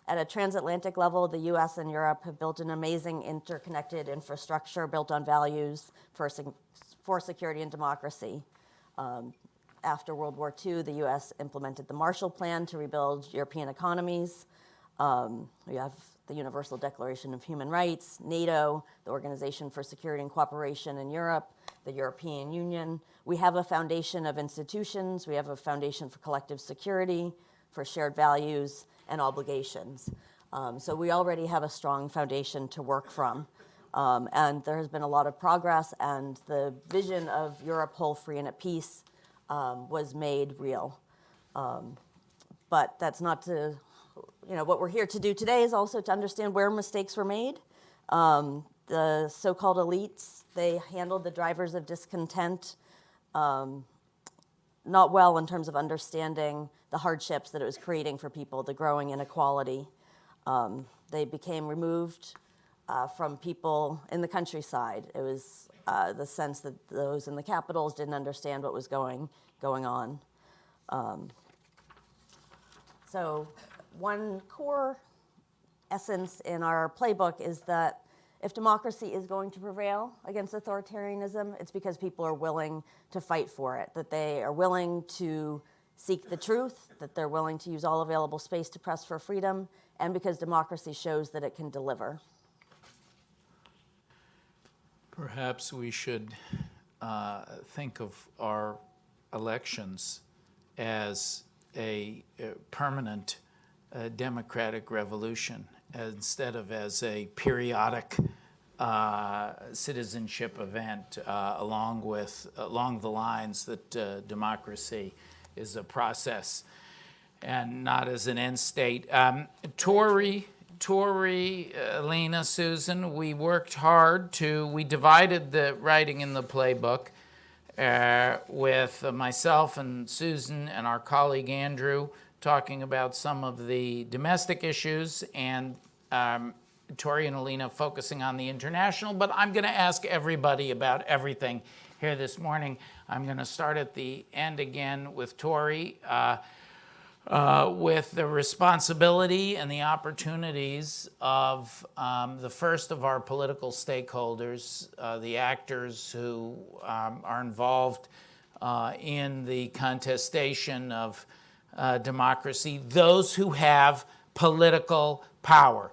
S5: At a transatlantic level, the US and Europe have built an amazing interconnected infrastructure built on values for security and democracy. After World War II, the US implemented the Marshall Plan to rebuild European economies. We have the Universal Declaration of Human Rights, NATO, the Organization for Security and Cooperation in Europe, the European Union. We have a foundation of institutions. We have a foundation for collective security, for shared values and obligations. So we already have a strong foundation to work from. And there has been a lot of progress, and the vision of Europe whole, free, and at peace was made real. But that's not to, what we're here to do today is also to understand where mistakes were made. The so-called elites, they handled the drivers of discontent not well in terms of understanding the hardships that it was creating for people, the growing inequality. They became removed from people in the countryside. It was the sense that those in the capitals didn't understand what was going on. So one core essence in our playbook is that if democracy is going to prevail against authoritarianism, it's because people are willing to fight for it, that they are willing to seek the truth, that they're willing to use all available space to press for freedom, and because democracy shows that it can deliver.
S1: Perhaps we should think of our elections as a permanent democratic revolution instead of as a periodic citizenship event along the lines that democracy is a process and not as an end state. Tori, Lena, Susan, we worked hard we divided the writing in the playbook with myself and Susan and our colleague Andrew talking about some of the domestic issues, and Tori and Alina focusing on the international. But I'm going to ask everybody about everything here this morning. I'm going to start at the end again with Tori, with the responsibility and the opportunities of the first of our political stakeholders, the actors who are involved in the contestation of democracy, those who have political power,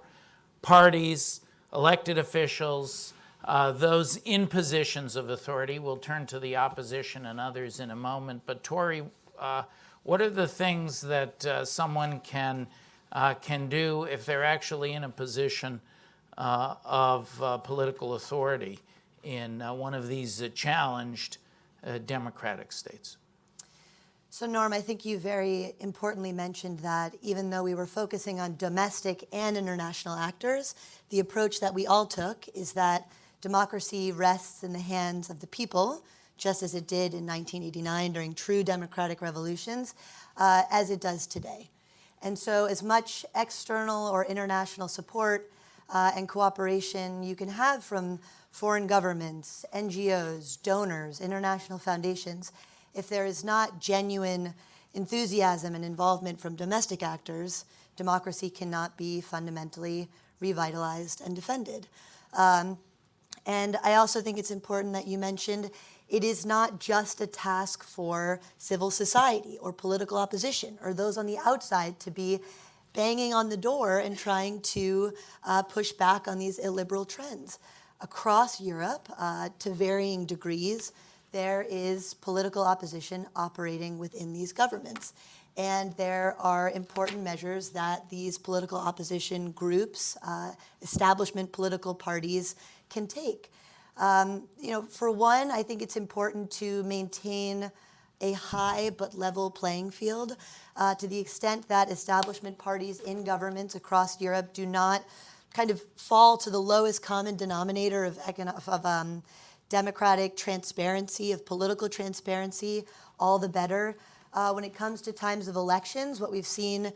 S1: parties, elected officials, those in positions of authority. We'll turn to the opposition and others in a moment. But Tori, what are the things that someone can do if they're actually in a position of political authority in one of these challenged democratic states?
S3: So Norm, I think you very importantly mentioned that even though we were focusing on domestic and international actors, the approach that we all took is that democracy rests in the hands of the people, just as it did in 1989 during true democratic revolutions, as it does today. And so as much external or international support and cooperation you can have from foreign governments, NGOs, donors, international foundations, if there is not genuine enthusiasm and involvement from domestic actors, democracy cannot be fundamentally revitalized and defended. And I also think it's important that you mentioned it is not just a task for civil society or political opposition or those on the outside to be banging on the door and trying to push back on these illiberal trends. Across Europe, to varying degrees, there is political opposition operating within these governments. And there are important measures that these political opposition groups, establishment political parties, can take. For one, I think it's important to maintain a high but level playing field to the extent that establishment parties in governments across Europe do not kind of fall to the lowest common denominator of democratic transparency, of political transparency, all the better. When it comes to times of elections, what we've seen,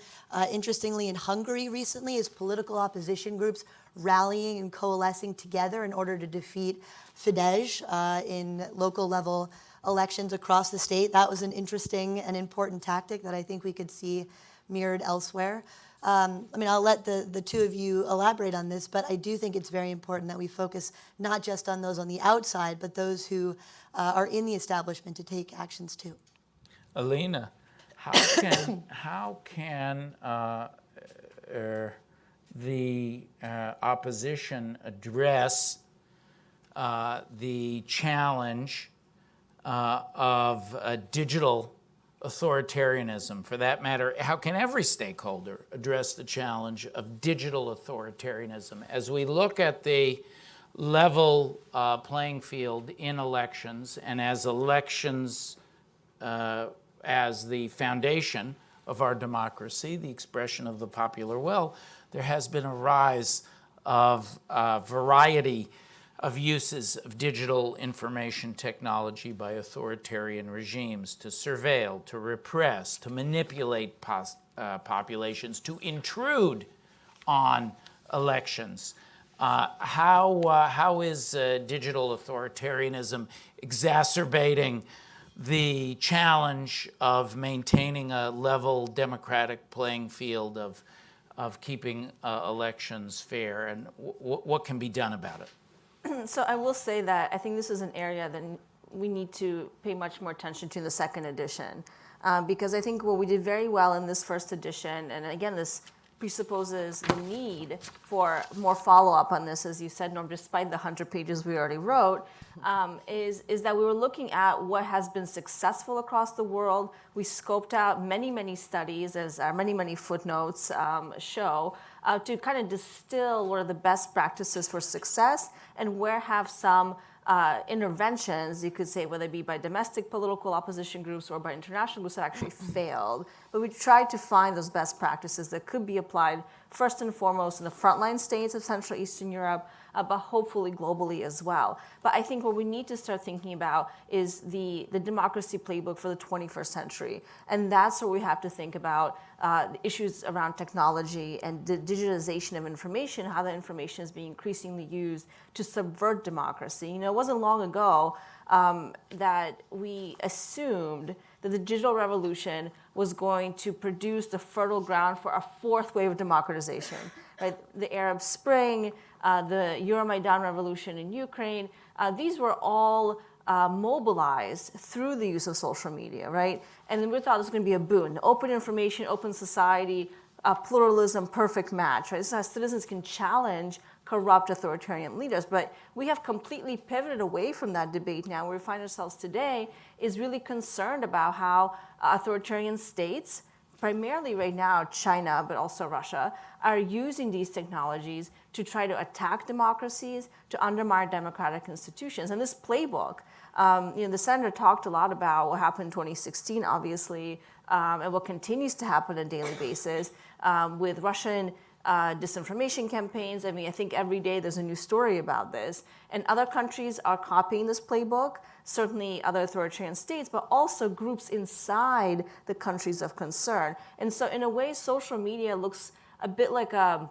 S3: interestingly, in Hungary recently is political opposition groups rallying and coalescing together in order to defeat Fidesz in local level elections across the state. That was an interesting and important tactic that I think we could see mirrored elsewhere. I'll let the two of you elaborate on this, but I do think it's very important that we focus not just on those on the outside, but those who are in the establishment to take actions too.
S1: Alina, how can the opposition address the challenge of digital authoritarianism? For that matter, how can every stakeholder address the challenge of digital authoritarianism? As we look at the level playing field in elections, and as elections as the foundation of our democracy, the expression of the popular will, there has been a rise of a variety of uses of digital information technology by authoritarian regimes to surveil, to repress, to manipulate populations, to intrude on elections. How is digital authoritarianism exacerbating the challenge of maintaining a level democratic playing field of keeping elections fair, and what can be done about it?
S4: So I will say that I think this is an area that we need to pay much more attention to in the second edition, because I think what we did very well in this first edition, and again, this presupposes the need for more follow-up on this, as you said, Norm, despite the 100 pages we already wrote, is that we were looking at what has been successful across the world. We scoped out many, many studies, as our many, many footnotes show, to kind of distill what are the best practices for success and where have some interventions, you could say, whether it be by domestic political opposition groups or by international groups, that actually failed. But we tried to find those best practices that could be applied first and foremost in the frontline states of Central Eastern Europe, but hopefully globally as well. But I think what we need to start thinking about is the democracy playbook for the 21st century. And that's where we have to think about the issues around technology and the digitization of information, how that information is being increasingly used to subvert democracy. It wasn't long ago that we assumed that the digital revolution was going to produce the fertile ground for a fourth wave of democratization. Right? The Arab Spring, the Euromaidan revolution in Ukraine, these were all mobilized through the use of social media, right? And then we thought it was going to be a boon. Open information, open society, pluralism, perfect match, right? This is how citizens can challenge corrupt authoritarian leaders. But we have completely pivoted away from that debate now. Where we find ourselves today is really concerned about how authoritarian states, primarily right now China, but also Russia, are using these technologies to try to attack democracies, to undermine democratic institutions. And this playbook, the senator talked a lot about what happened in 2016, obviously, and what continues to happen on a daily basis with Russian disinformation campaigns. I think every day there's a new story about this. And other countries are copying this playbook, certainly other authoritarian states, but also groups inside the countries of concern. And so in a way, social media looks a bit like a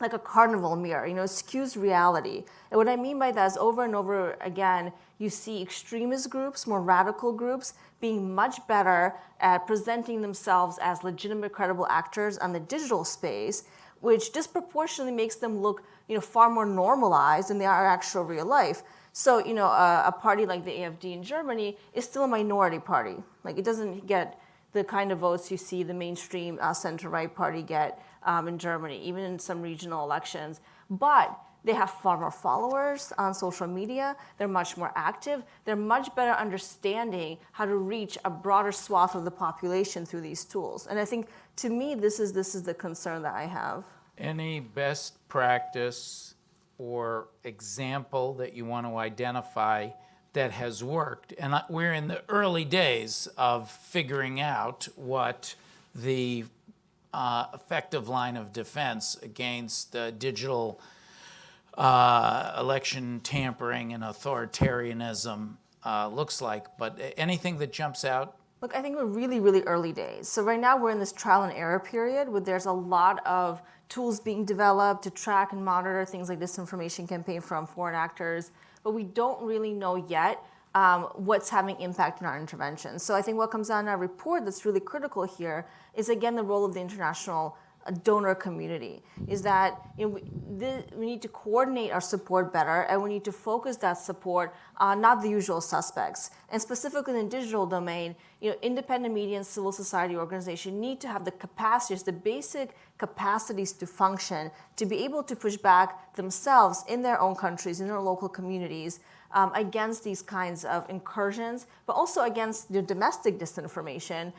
S4: like a carnival mirror, it skews reality. And what I mean by that is over and over again, you see extremist groups, more radical groups, being much better at presenting themselves as legitimate, credible actors on the digital space, which disproportionately makes them look, far more normalized than they are in actual real life. So, a party like the AfD in Germany is still a minority party. Like, it doesn't get the kind of votes you see the mainstream center-right party get in Germany, even in some regional elections. But they have far more followers on social media. They're much more active. They're much better understanding how to reach a broader swath of the population through these tools. And I think, to me, this is the concern that I have.
S1: Any best practice or example that you want to identify that has worked? And we're in the early days of figuring out what the effective line of defense against digital election tampering and authoritarianism looks like. But anything that jumps out?
S4: Look, I think we're really, really early days. So right now we're in this trial and error period where there's a lot of tools being developed to track and monitor things like disinformation campaign from foreign actors, but we don't really know yet what's having impact in our interventions. So I think what comes out in our report that's really critical here is, again, the role of the international donor community, is that we need to coordinate our support better, and we need to focus that support on not the usual suspects. And specifically in the digital domain, independent media and civil society organizations need to have the capacities, the basic capacities to function, to be able to push back themselves in their own countries, in their local communities, against these kinds of incursions, but also against the domestic disinformation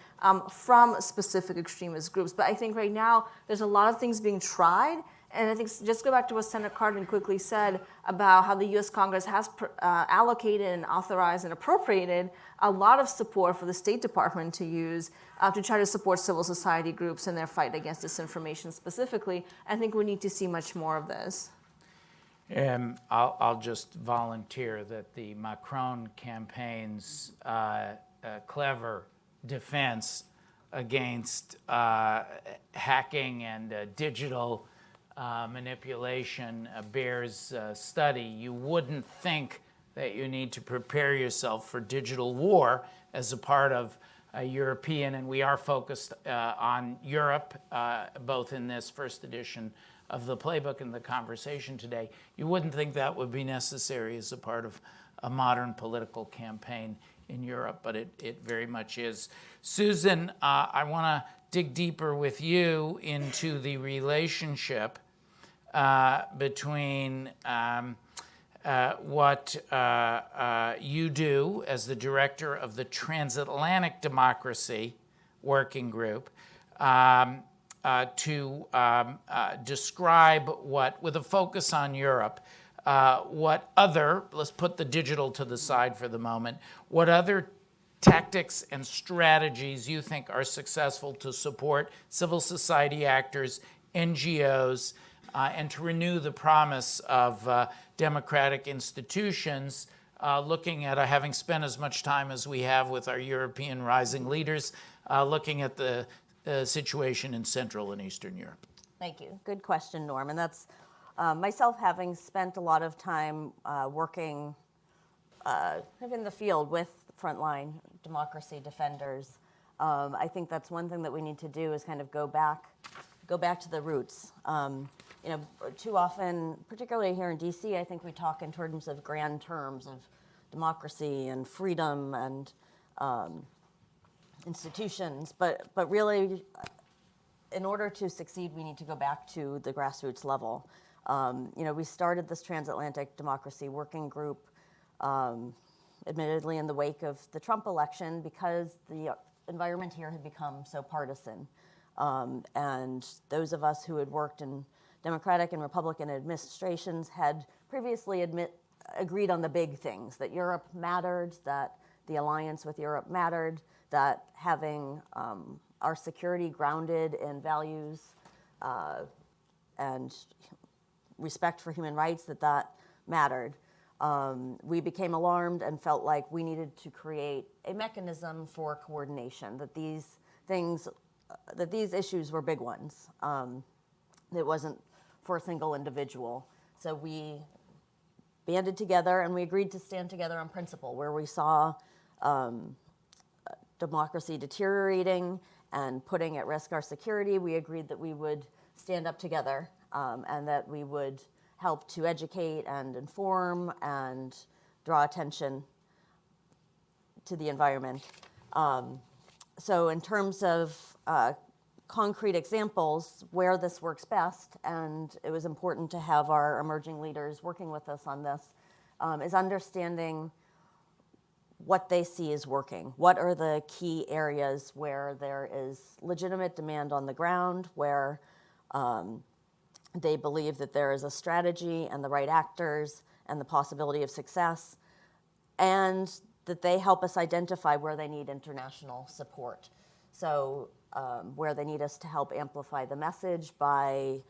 S4: from specific extremist groups. But I think right now there's a lot of things being tried, and I think just go back to what Senator Cardin quickly said about how the U.S. Congress has allocated and authorized and appropriated a lot of support for the State Department to use to try to support civil society groups in their fight against disinformation specifically. I think we need to see much more of this.
S1: I'll just volunteer that the Macron campaign's clever defense against hacking and digital manipulation bears study. You wouldn't think that you need to prepare yourself for digital war as a part of a European, and we are focused on Europe, both in this first edition of the playbook and the conversation today. You wouldn't think that would be necessary as a part of a modern political campaign in Europe, but it very much is. Susan, I want to dig deeper with you into the relationship between what you do as the director of the Transatlantic Democracy Working Group to describe what, with a focus on Europe, what other, let's put the digital to the side for the moment, what other tactics and strategies you think are successful to support civil society actors, NGOs, and to renew the promise of democratic institutions, looking at, having spent as much time as we have with our European rising leaders, looking at the situation in Central and Eastern Europe.
S5: Thank you. Good question, Norm. And that's myself having spent a lot of time working in the field with frontline democracy defenders. I think that's one thing that we need to do is kind of go back to the roots. Too often, particularly here in DC, I think we talk in terms of grand terms of democracy and freedom and institutions, but really, in order to succeed, we need to go back to the grassroots level. We started this Transatlantic Democracy Working Group, admittedly in the wake of the Trump election, because the environment here had become so partisan. And those of us who had worked in Democratic and Republican administrations had previously agreed on the big things, that Europe mattered, that the alliance with Europe mattered, that having our security grounded in values and respect for human rights, that mattered. We became alarmed and felt like we needed to create a mechanism for coordination, that these issues were big ones. It wasn't for a single individual. So we banded together and we agreed to stand together on principle. Where we saw democracy deteriorating and putting at risk our security, we agreed that we would stand up together and that we would help to educate and inform and draw attention to the environment. So in terms of concrete examples where this works best, and it was important to have our emerging leaders working with us on this, is understanding what they see is working. What are the key areas where there is legitimate demand on the ground, where they believe that there is a strategy and the right actors and the possibility of success, and that they help us identify where they need international support. So where they need us to help amplify the message by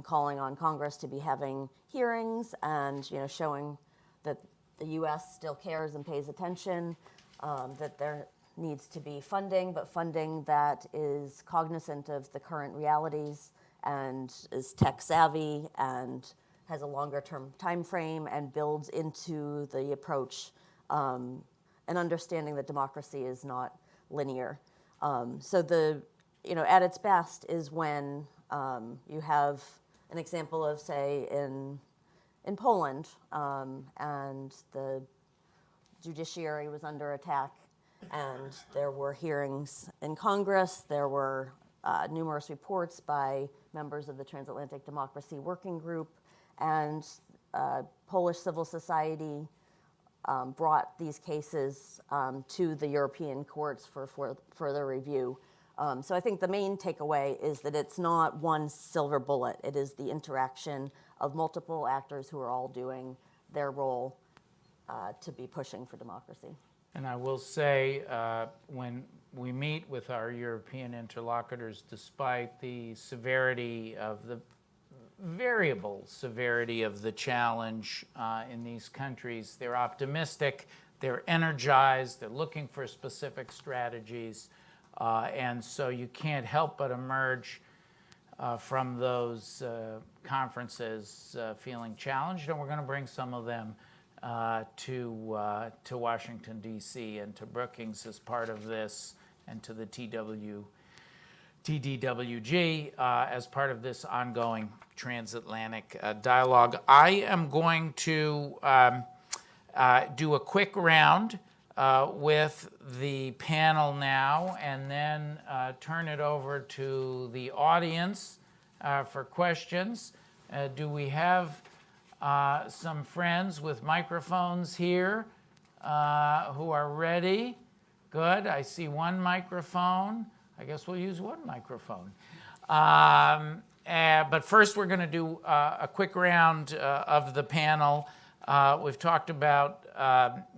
S5: calling on Congress to be having hearings and showing that the U.S. still cares and pays attention, that there needs to be funding, but funding that is cognizant of the current realities and is tech savvy and has a longer term time frame and builds into the approach an understanding that democracy is not linear. So at its best is when you have an example of, say, in Poland, and the judiciary was under attack, and there were hearings in Congress. There were numerous reports by members of the Transatlantic Democracy Working Group, and Polish civil society brought these cases to the European courts for further review. So I think the main takeaway is that it's not one silver bullet. It is the interaction of multiple actors who are all doing their role to be pushing for democracy.
S1: And I will say, when we meet with our European interlocutors, despite the severity of the variable severity of the challenge in these countries, they're optimistic, they're energized, they're looking for specific strategies, and so you can't help but emerge from those conferences feeling challenged, and we're going to bring some of them to Washington, D.C. and to Brookings as part of this, and to the TDWG as part of this ongoing transatlantic dialogue. I am going to do a quick round with the panel now, and then turn it over to the audience for questions. Do we have some friends with microphones here who are ready? Good. I see one microphone. I guess we'll use one microphone. But first, we're going to do a quick round of the panel. We've talked about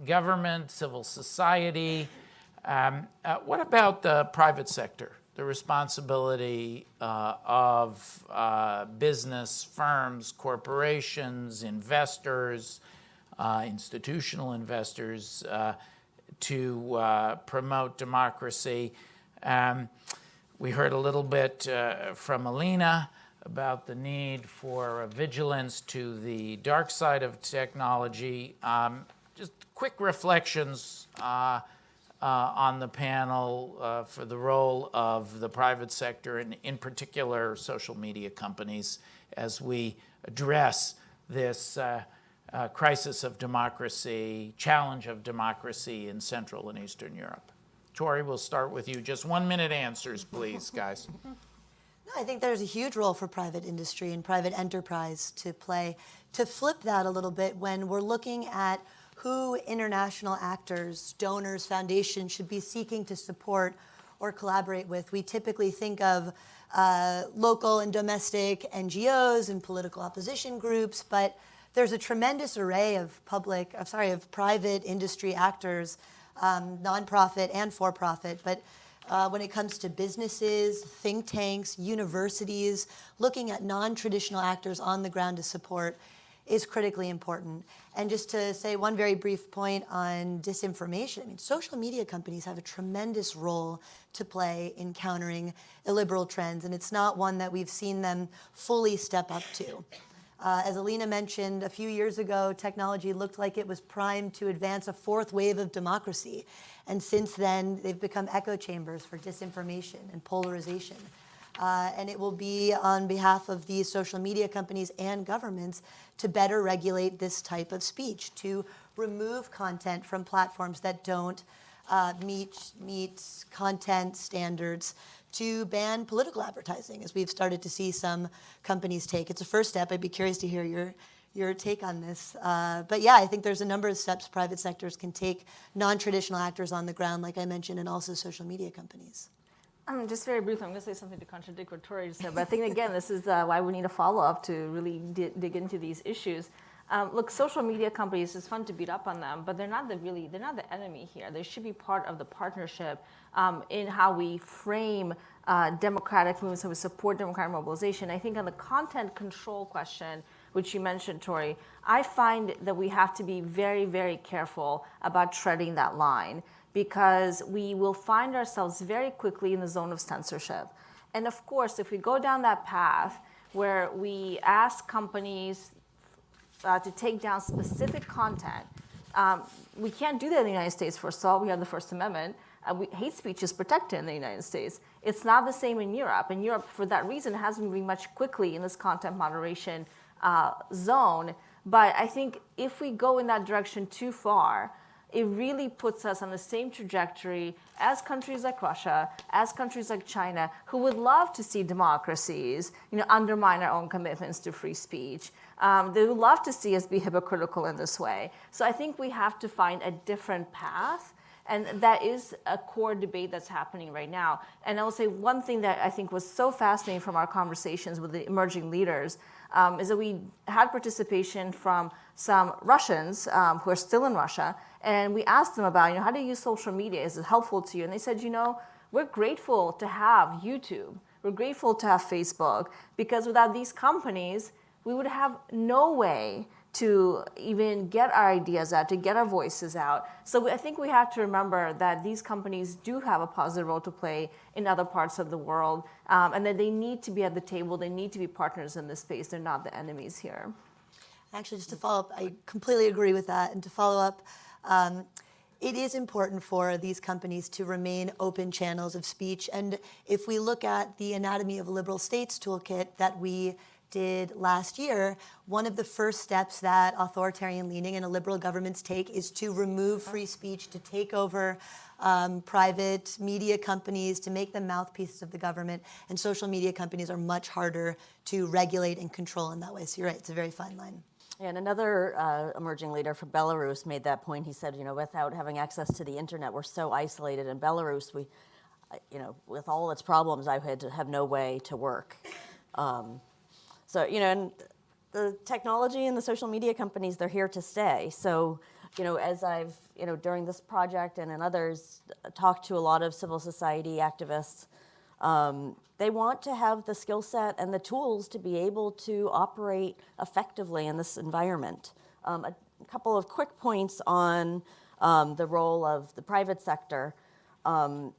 S1: government, civil society. What about the private sector, the responsibility of business, firms, corporations, investors, institutional investors to promote democracy? We heard a little bit from Alina about the need for vigilance to the dark side of technology. Just quick reflections on the panel for the role of the private sector, and in particular social media companies, as we address this crisis of democracy, challenge of democracy in Central and Eastern Europe. Tori, we'll start with you. Just 1 minute answers, please, guys.
S3: No, I think there's a huge role for private industry and private enterprise to play. To flip that a little bit, when we're looking at who international actors, donors, foundations should be seeking to support or collaborate with, we typically think of local and domestic NGOs and political opposition groups, but there's a tremendous array of private industry actors, nonprofit and for-profit, but when it comes to businesses, think tanks, universities, looking at non-traditional actors on the ground to support is critically important. And just to say one very brief point on disinformation, I mean, social media companies have a tremendous role to play in countering illiberal trends, and it's not one that we've seen them fully step up to. As Alina mentioned, a few years ago, technology looked like it was primed to advance a fourth wave of democracy. And since then, they've become echo chambers for disinformation and polarization. And it will be on behalf of these social media companies and governments to better regulate this type of speech, to remove content from platforms that don't meet content standards, to ban political advertising, as we've started to see some companies take. It's a first step. I'd be curious to hear your take on this. But yeah, I think there's a number of steps private sectors can take, non-traditional actors on the ground, like I mentioned, and also social media companies.
S4: Just very briefly, I'm going to say something to contradict what Tori just said, but I think, again, this is why we need a follow-up to really dig into these issues. Look, social media companies, it's fun to beat up on them, but they're not the enemy here. They should be part of the partnership in how we frame democratic movements, how we support democratic mobilization. I think on the content control question, which you mentioned, Tori, I find that we have to be very, very careful about treading that line, because we will find ourselves very quickly in the zone of censorship. And of course, if we go down that path where we ask companies to take down specific content, we can't do that in the United States. First of all, we have the First Amendment. Hate speech is protected in the United States. It's not the same in Europe. And Europe, for that reason, has been moving much quickly in this content moderation zone. But I think if we go in that direction too far, it really puts us on the same trajectory as countries like Russia, as countries like China, who would love to see democracies, undermine our own commitments to free speech. They would love to see us be hypocritical in this way. So I think we have to find a different path. And that is a core debate that's happening right now. And I will say one thing that I think was so fascinating from our conversations with the emerging leaders is that we had participation from some Russians who are still in Russia, and we asked them about, how do you use social media? Is it helpful to you? And they said, we're grateful to have YouTube. We're grateful to have Facebook, because without these companies, we would have no way to even get our ideas out, to get our voices out. So I think we have to remember that these companies do have a positive role to play in other parts of the world, and that they need to be at the table. They need to be partners in this space. They're not the enemies here.
S3: Actually, just to follow up, I completely agree with that. And to follow up, it is important for these companies to remain open channels of speech. And if we look at the Anatomy of Liberal States toolkit that we did last year, one of the first steps that authoritarian-leaning and illiberal governments take is to remove free speech, to take over private media companies, to make them mouthpieces of the government. And social media companies are much harder to regulate and control in that way. So you're right, it's a very fine line.
S5: And another emerging leader from Belarus made that point. He said, without having access to the internet, we're so isolated in Belarus. We, with all its problems, I had to have no way to work. So, and the technology and the social media companies, they're here to stay. So, as I've, during this project and in others, talked to a lot of civil society activists, they want to have the skill set and the tools to be able to operate effectively in this environment. A couple of quick points on the role of the private sector, and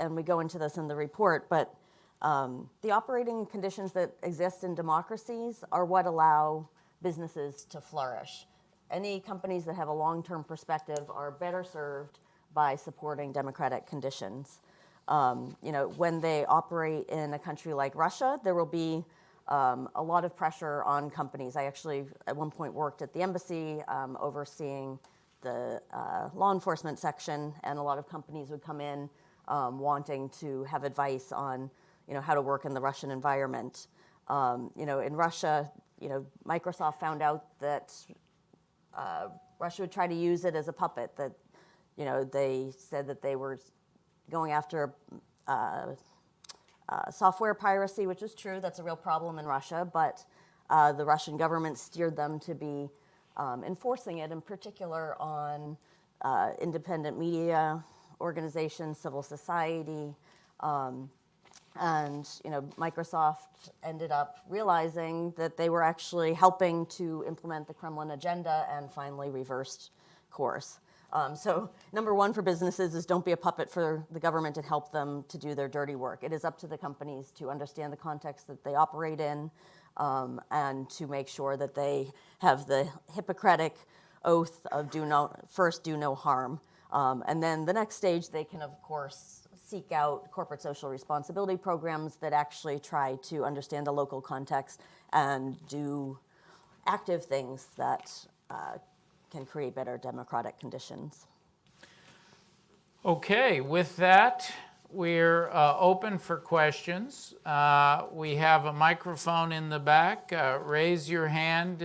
S5: we go into this in the report, but the operating conditions that exist in democracies are what allow businesses to flourish. Any companies that have a long-term perspective are better served by supporting democratic conditions. When they operate in a country like Russia, there will be a lot of pressure on companies. I actually, at one point, worked at the embassy overseeing the law enforcement section, and a lot of companies would come in wanting to have advice on how to work in the Russian environment. In Russia, Microsoft found out that Russia would try to use it as a puppet, that, they said that they were going after software piracy, which is true. That's a real problem in Russia, but the Russian government steered them to be enforcing it, in particular on independent media organizations, civil society, And Microsoft ended up realizing that they were actually helping to implement the Kremlin agenda and finally reversed course. So number one for businesses is don't be a puppet for the government and help them to do their dirty work. It is up to the companies to understand the context that they operate in, and to make sure that they have the Hippocratic oath of do no harm. And then the next stage, they can, of course, seek out corporate social responsibility programs that actually try to understand the local context and do active things that can create better democratic conditions.
S1: Okay, with that, we're open for questions. We have a microphone in the back. Raise your hand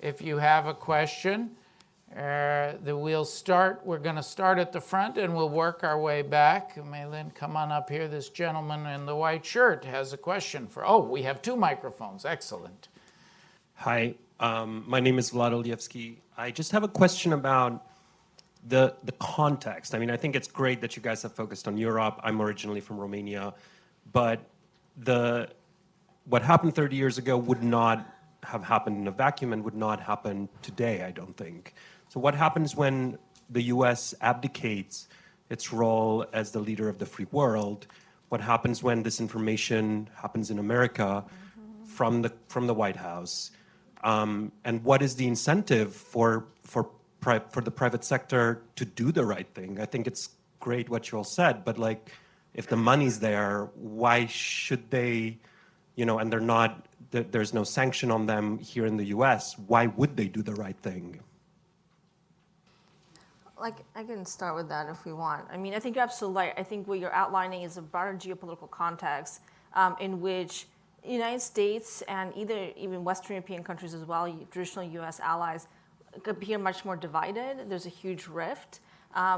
S1: if you have a question. We're going to start at the front and we'll work our way back. Maylin, come on up here. This gentleman in the white shirt has a question we have two microphones. Excellent.
S6: Hi, my name is Vlad Olievsky. I just have a question about the context. I mean, I think it's great that you guys have focused on Europe. I'm originally from Romania, but what happened 30 years ago would not have happened in a vacuum and would not happen today, I don't think. So what happens when the US abdicates its role as the leader of the free world? What happens when disinformation happens in America from the White House? And what is the incentive for the private sector to do the right thing? I think it's great what you all said, but if the money's there, why should they, and there's no sanction on them here in the US, why would they do the right thing?
S4: I can start with that if we want. I mean, I think you're absolutely right. I think what you're outlining is a broader geopolitical context in which the United States and even Western European countries as well, traditional US allies, appear much more divided. There's a huge rift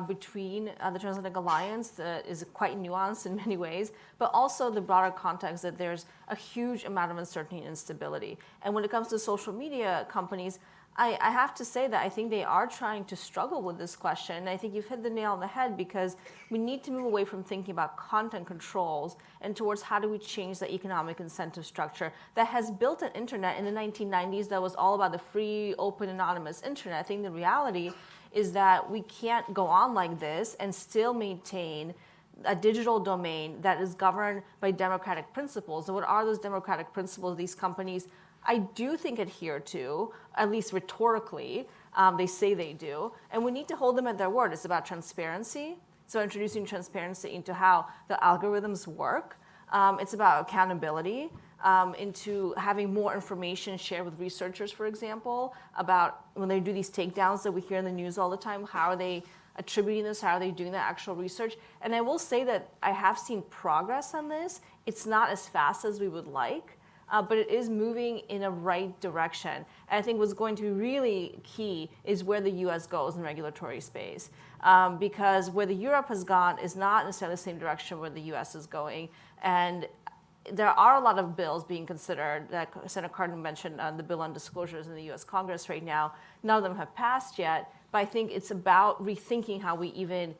S4: between the transatlantic alliance that is quite nuanced in many ways, but also the broader context that there's a huge amount of uncertainty and instability. And when it comes to social media companies, I have to say that I think they are trying to struggle with this question. And I think you've hit the nail on the head, because we need to move away from thinking about content controls and towards how do we change the economic incentive structure that has built an internet in the 1990s that was all about the free, open, anonymous internet. I think the reality is that we can't go on like this and still maintain a digital domain that is governed by democratic principles. And what are those democratic principles these companies, I do think, adhere to, at least rhetorically? They say they do. And we need to hold them at their word. It's about transparency. So introducing transparency into how the algorithms work. It's about accountability, into having more information shared with researchers, for example, about when they do these takedowns that we hear in the news all the time, how are they attributing this, how are they doing the actual research? And I will say that I have seen progress on this. It's not as fast as we would like, but it is moving in a right direction. And I think what's going to be really key is where the US goes in the regulatory space. Because where the Europe has gone is not necessarily the same direction where the US is going. And there are a lot of bills being considered, that Senator Cardin mentioned, the bill on disclosures in the US Congress right now. None of them have passed yet, but I think it's about rethinking how we even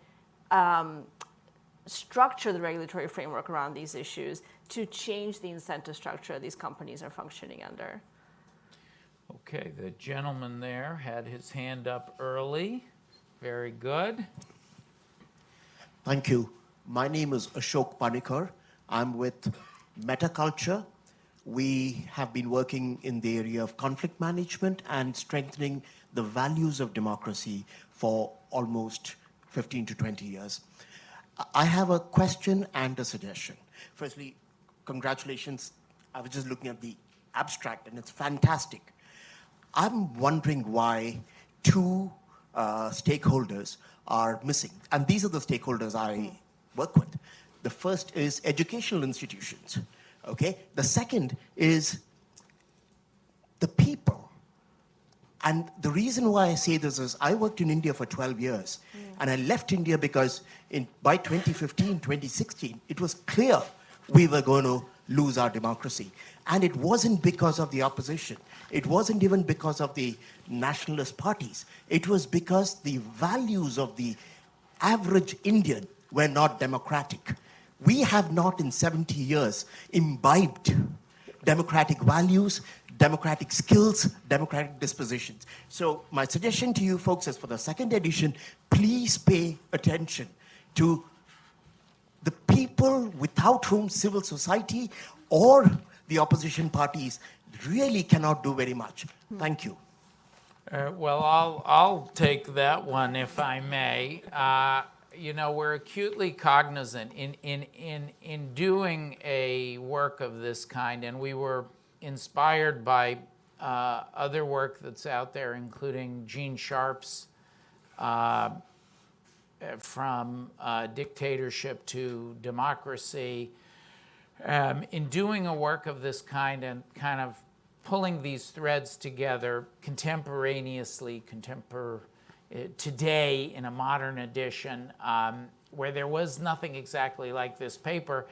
S4: structure the regulatory framework around these issues to change the incentive structure these companies are functioning under.
S1: Okay, the gentleman there had his hand up early. Very good.
S7: Thank you. My name is Ashok Panikar. I'm with Metaculture. We have been working in the area of conflict management and strengthening the values of democracy for almost 15 to 20 years. I have a question and a suggestion. Firstly, congratulations. I was just looking at the abstract and it's fantastic. I'm wondering why two stakeholders are missing. And these are the stakeholders I work with. The first is educational institutions, okay? The second is the people. And the reason why I say this is I worked in India for 12 years, and I left India because by 2015, 2016, it was clear we were going to lose our democracy. And it wasn't because of the opposition. It wasn't even because of the nationalist parties. It was because the values of the average Indian were not democratic. We have not in 70 years imbibed democratic values, democratic skills, democratic dispositions. So my suggestion to you folks is for the second edition, please pay attention to the people without whom civil society or the opposition parties really cannot do very much. Thank you.
S1: Well, I'll take that one if I may. We're acutely cognizant in doing a work of this kind, and we were inspired by other work that's out there, including Gene Sharp's From Dictatorship to Democracy. In doing a work of this kind and kind of pulling these threads together contemporaneously, today in a modern edition, where there was nothing exactly like this paper,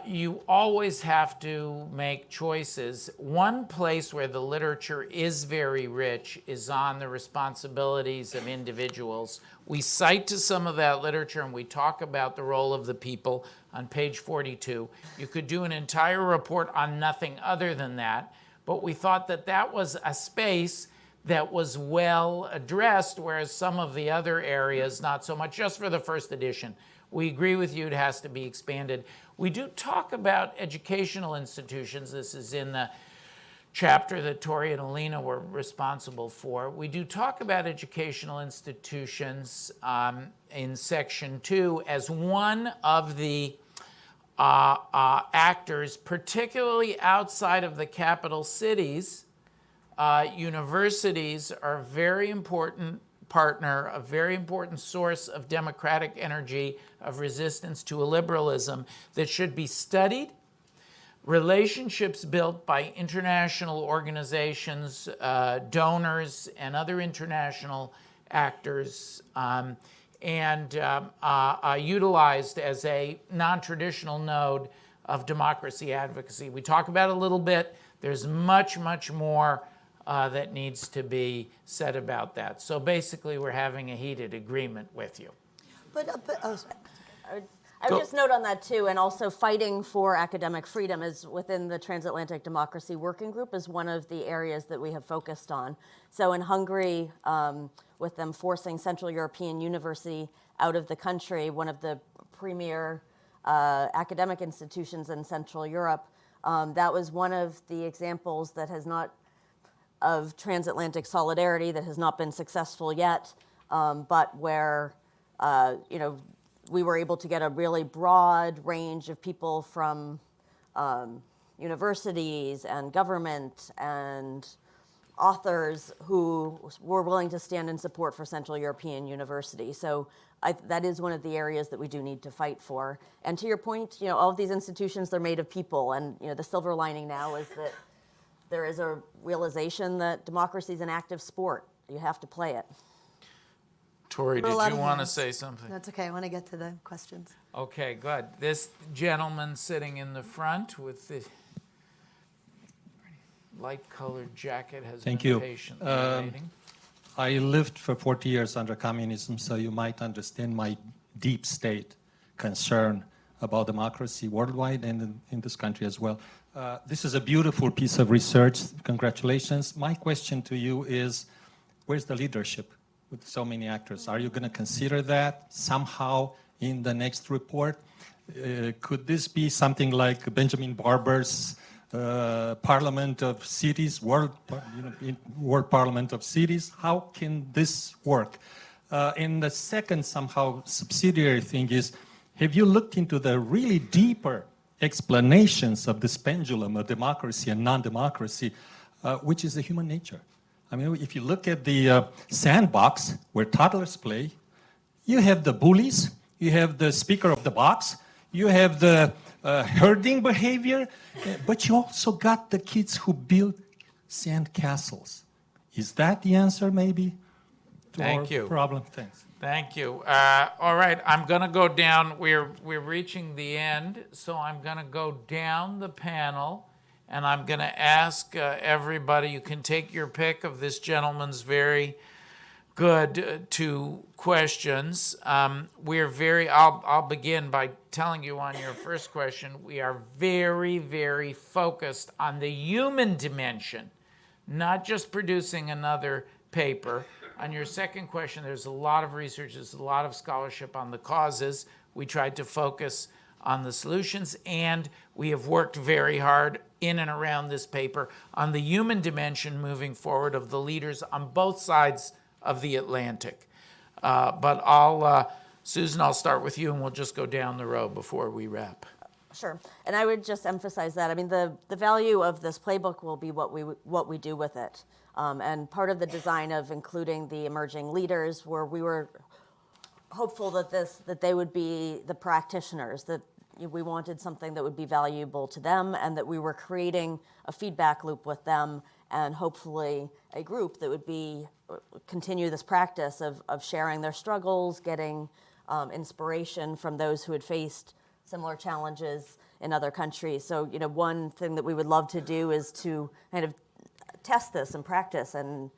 S1: you always have to make choices. One place where the literature is very rich is on the responsibilities of individuals. We cite to some of that literature and we talk about the role of the people on page 42. You could do an entire report on nothing other than that, but we thought that that was a space that was well addressed, whereas some of the other areas, not so much, just for the first edition. We agree with you, it has to be expanded. We do talk about educational institutions. This is in the chapter that Tori and Alina were responsible for. We do talk about educational institutions in section 2 as one of the actors, particularly outside of the capital cities. Universities are a very important partner, a very important source of democratic energy, of resistance to illiberalism that should be studied. Relationships built by international organizations, donors, and other international actors, and utilized as a non-traditional node of democracy advocacy. We talk about it a little bit. There's much, much more that needs to be said about that. So basically, we're having a heated agreement with you.
S5: I would just note on that too, and also fighting for academic freedom is within the Transatlantic Democracy Working Group is one of the areas that we have focused on. So in Hungary, with them forcing Central European University out of the country, one of the premier academic institutions in Central Europe, that was one of the examples that has not, of transatlantic solidarity that has not been successful yet, but where, we were able to get a really broad range of people from universities and government and authors who were willing to stand in support for Central European University. So that is one of the areas that we do need to fight for. And to your point, all of these institutions, they're made of people. And the silver lining now is that there is a realization that democracy is an active sport. You have to play it.
S1: Tori, did you want to say something?
S3: That's okay. I want to get to the questions.
S1: Okay, good. This gentleman sitting in the front with the light-colored jacket has
S8: Thank
S1: been
S8: you.
S1: patiently waiting.
S8: I lived for 40 years under communism, so you might understand my deep state concern about democracy worldwide and in this country as well. This is a beautiful piece of research. Congratulations. My question to you is, where's the leadership with so many actors? Are you going to consider that somehow in the next report? Could this be something like Benjamin Barber's Parliament of Cities, World Parliament of Cities? How can this work? And the second somehow subsidiary thing is, have you looked into the really deeper explanations of this pendulum of democracy and non-democracy, which is the human nature? I mean, if you look at the sandbox where toddlers play, you have the bullies, you have the speaker of the box, you have the herding behavior, but you also got the kids who build sand castles. Is that the answer, maybe, to our problem? Thanks.
S1: Thank you. All right, I'm going to go down. We're reaching the end, so I'm going to go down the panel, and I'm going to ask everybody. You can take your pick of this gentleman's very Good. Two questions. I'll begin by telling you on your first question, we are very, very focused on the human dimension, not just producing another paper. On your second question, there's a lot of research, there's a lot of scholarship on the causes. We tried to focus on the solutions, and we have worked very hard in and around this paper on the human dimension moving forward of the leaders on both sides of the Atlantic. But Susan, I'll start with you, and we'll just go down the road before we wrap.
S5: Sure, and I would just emphasize that. I mean, the value of this playbook will be what we do with it. And part of the design of including the emerging leaders, where we were hopeful that they would be the practitioners, that we wanted something that would be valuable to them, and that we were creating a feedback loop with them, and hopefully a group that would continue this practice of sharing their struggles, getting inspiration from those who had faced similar challenges in other countries. So, one thing that we would love to do is to kind of test this and practice and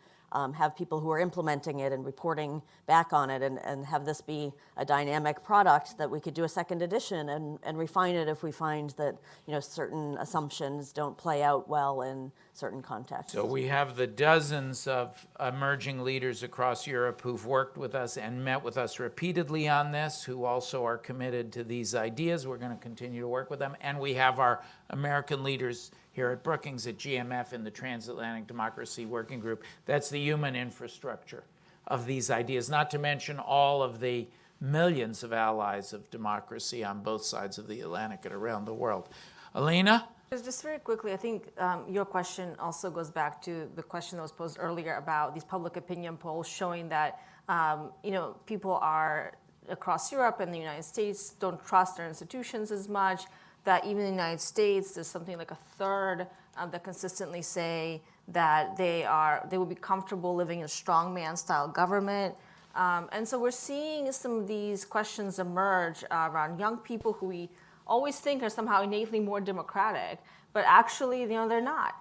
S5: have people who are implementing it and reporting back on it, and have this be a dynamic product that we could do a second edition and refine it if we find that certain assumptions don't play out well in certain contexts.
S1: So we have the dozens of emerging leaders across Europe who've worked with us and met with us repeatedly on this, who also are committed to these ideas. We're going to continue to work with them. And we have our American leaders here at Brookings, at GMF, in the Transatlantic Democracy Working Group. That's the human infrastructure of these ideas, not to mention all of the millions of allies of democracy on both sides of the Atlantic and around the world. Alina?
S4: Just very quickly, I think your question also goes back to the question that was posed earlier about these public opinion polls showing that people are across Europe and the United States don't trust their institutions as much. That even in the United States, there's something like a third that consistently say that they would be comfortable living in a strongman-style government. And so we're seeing some of these questions emerge around young people who we always think are somehow innately more democratic, but actually, they're not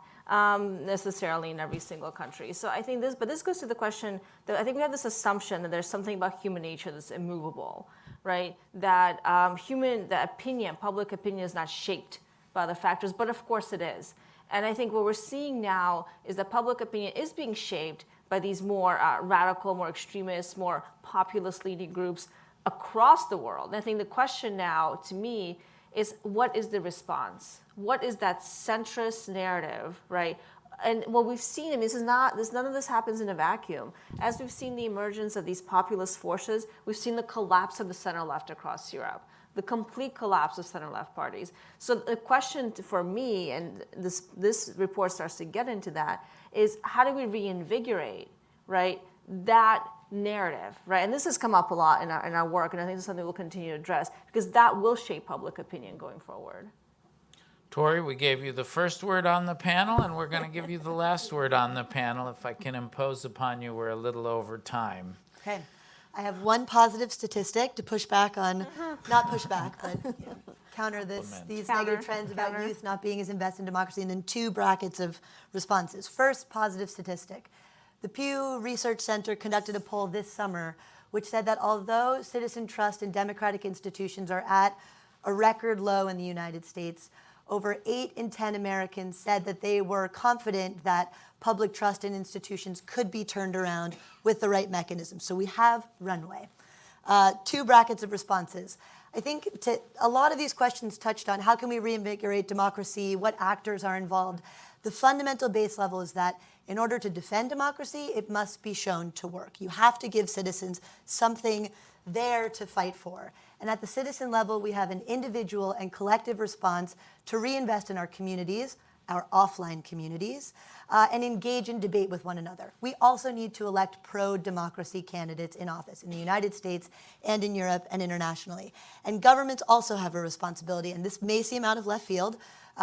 S4: necessarily in every single country. So I think this goes to the question that I think we have this assumption that there's something about human nature that's immovable, right? That public opinion is not shaped by other factors, but of course it is. And I think what we're seeing now is that public opinion is being shaped by these more radical, more extremist, more populist-leading groups across the world. And I think the question now, to me, is what is the response? What is that centrist narrative, right? And what we've seen, none of this happens in a vacuum. As we've seen the emergence of these populist forces, we've seen the collapse of the center-left across Europe, the complete collapse of center-left parties. So the question for me, and this report starts to get into that, is how do we reinvigorate, right, that narrative, right? And this has come up a lot in our work, and I think it's something we'll continue to address, because that will shape public opinion going forward.
S1: Tori, we gave you the first word on the panel, and we're going to give you the last word on the panel. If I can impose upon you, we're a little over time.
S3: Okay. I have one positive statistic to push back on, not push back, but counter these negative trends about youth not being as invested in democracy, and then two brackets of responses. First, positive statistic. The Pew Research Center conducted a poll this summer which said that although citizen trust in democratic institutions are at a record low in the United States, over 8 in 10 Americans said that they were confident that public trust in institutions could be turned around with the right mechanism. So we have runway. Two brackets of responses. I think a lot of these questions touched on how can we reinvigorate democracy, what actors are involved. The fundamental base level is that in order to defend democracy, it must be shown to work. You have to give citizens something there to fight for. And at the citizen level, we have an individual and collective response to reinvest in our communities, our offline communities, and engage in debate with one another. We also need to elect pro-democracy candidates in office in the United States and in Europe and internationally. And governments also have a responsibility, and this may seem out of left field.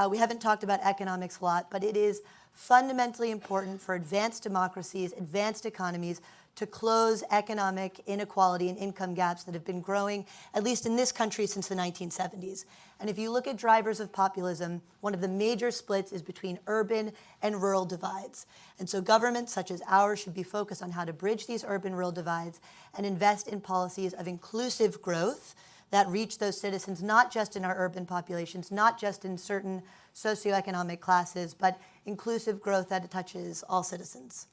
S3: We haven't talked about economics a lot, but it is fundamentally important for advanced democracies, advanced economies, to close economic inequality and income gaps that have been growing, at least in this country, since the 1970s. And if you look at drivers of populism, one of the major splits is between urban and rural divides. And so governments such as ours should be focused on how to bridge these urban-rural divides and invest in policies of inclusive growth that reach those citizens, not just in our urban populations, not just in certain socioeconomic classes, but inclusive growth that touches all citizens.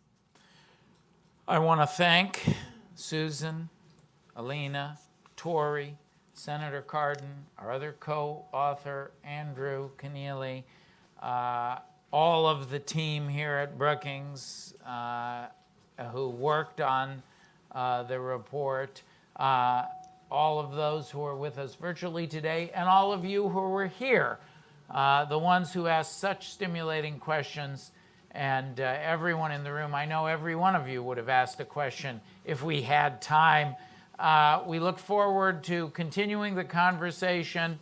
S1: I want to thank Susan, Alina, Tori, Senator Cardin, our other co-author, Andrew Keneally, all of the team here at Brookings who worked on the report, all of those who are with us virtually today, and all of you who were here, the ones who asked such stimulating questions, and everyone in the room. I know every one of you would have asked a question if we had time. We look forward to continuing the conversation,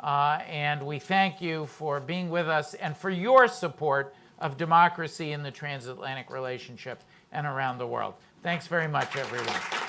S1: and we thank you for being with us and for your support of democracy in the transatlantic relationship and around the world. Thanks very much, everyone.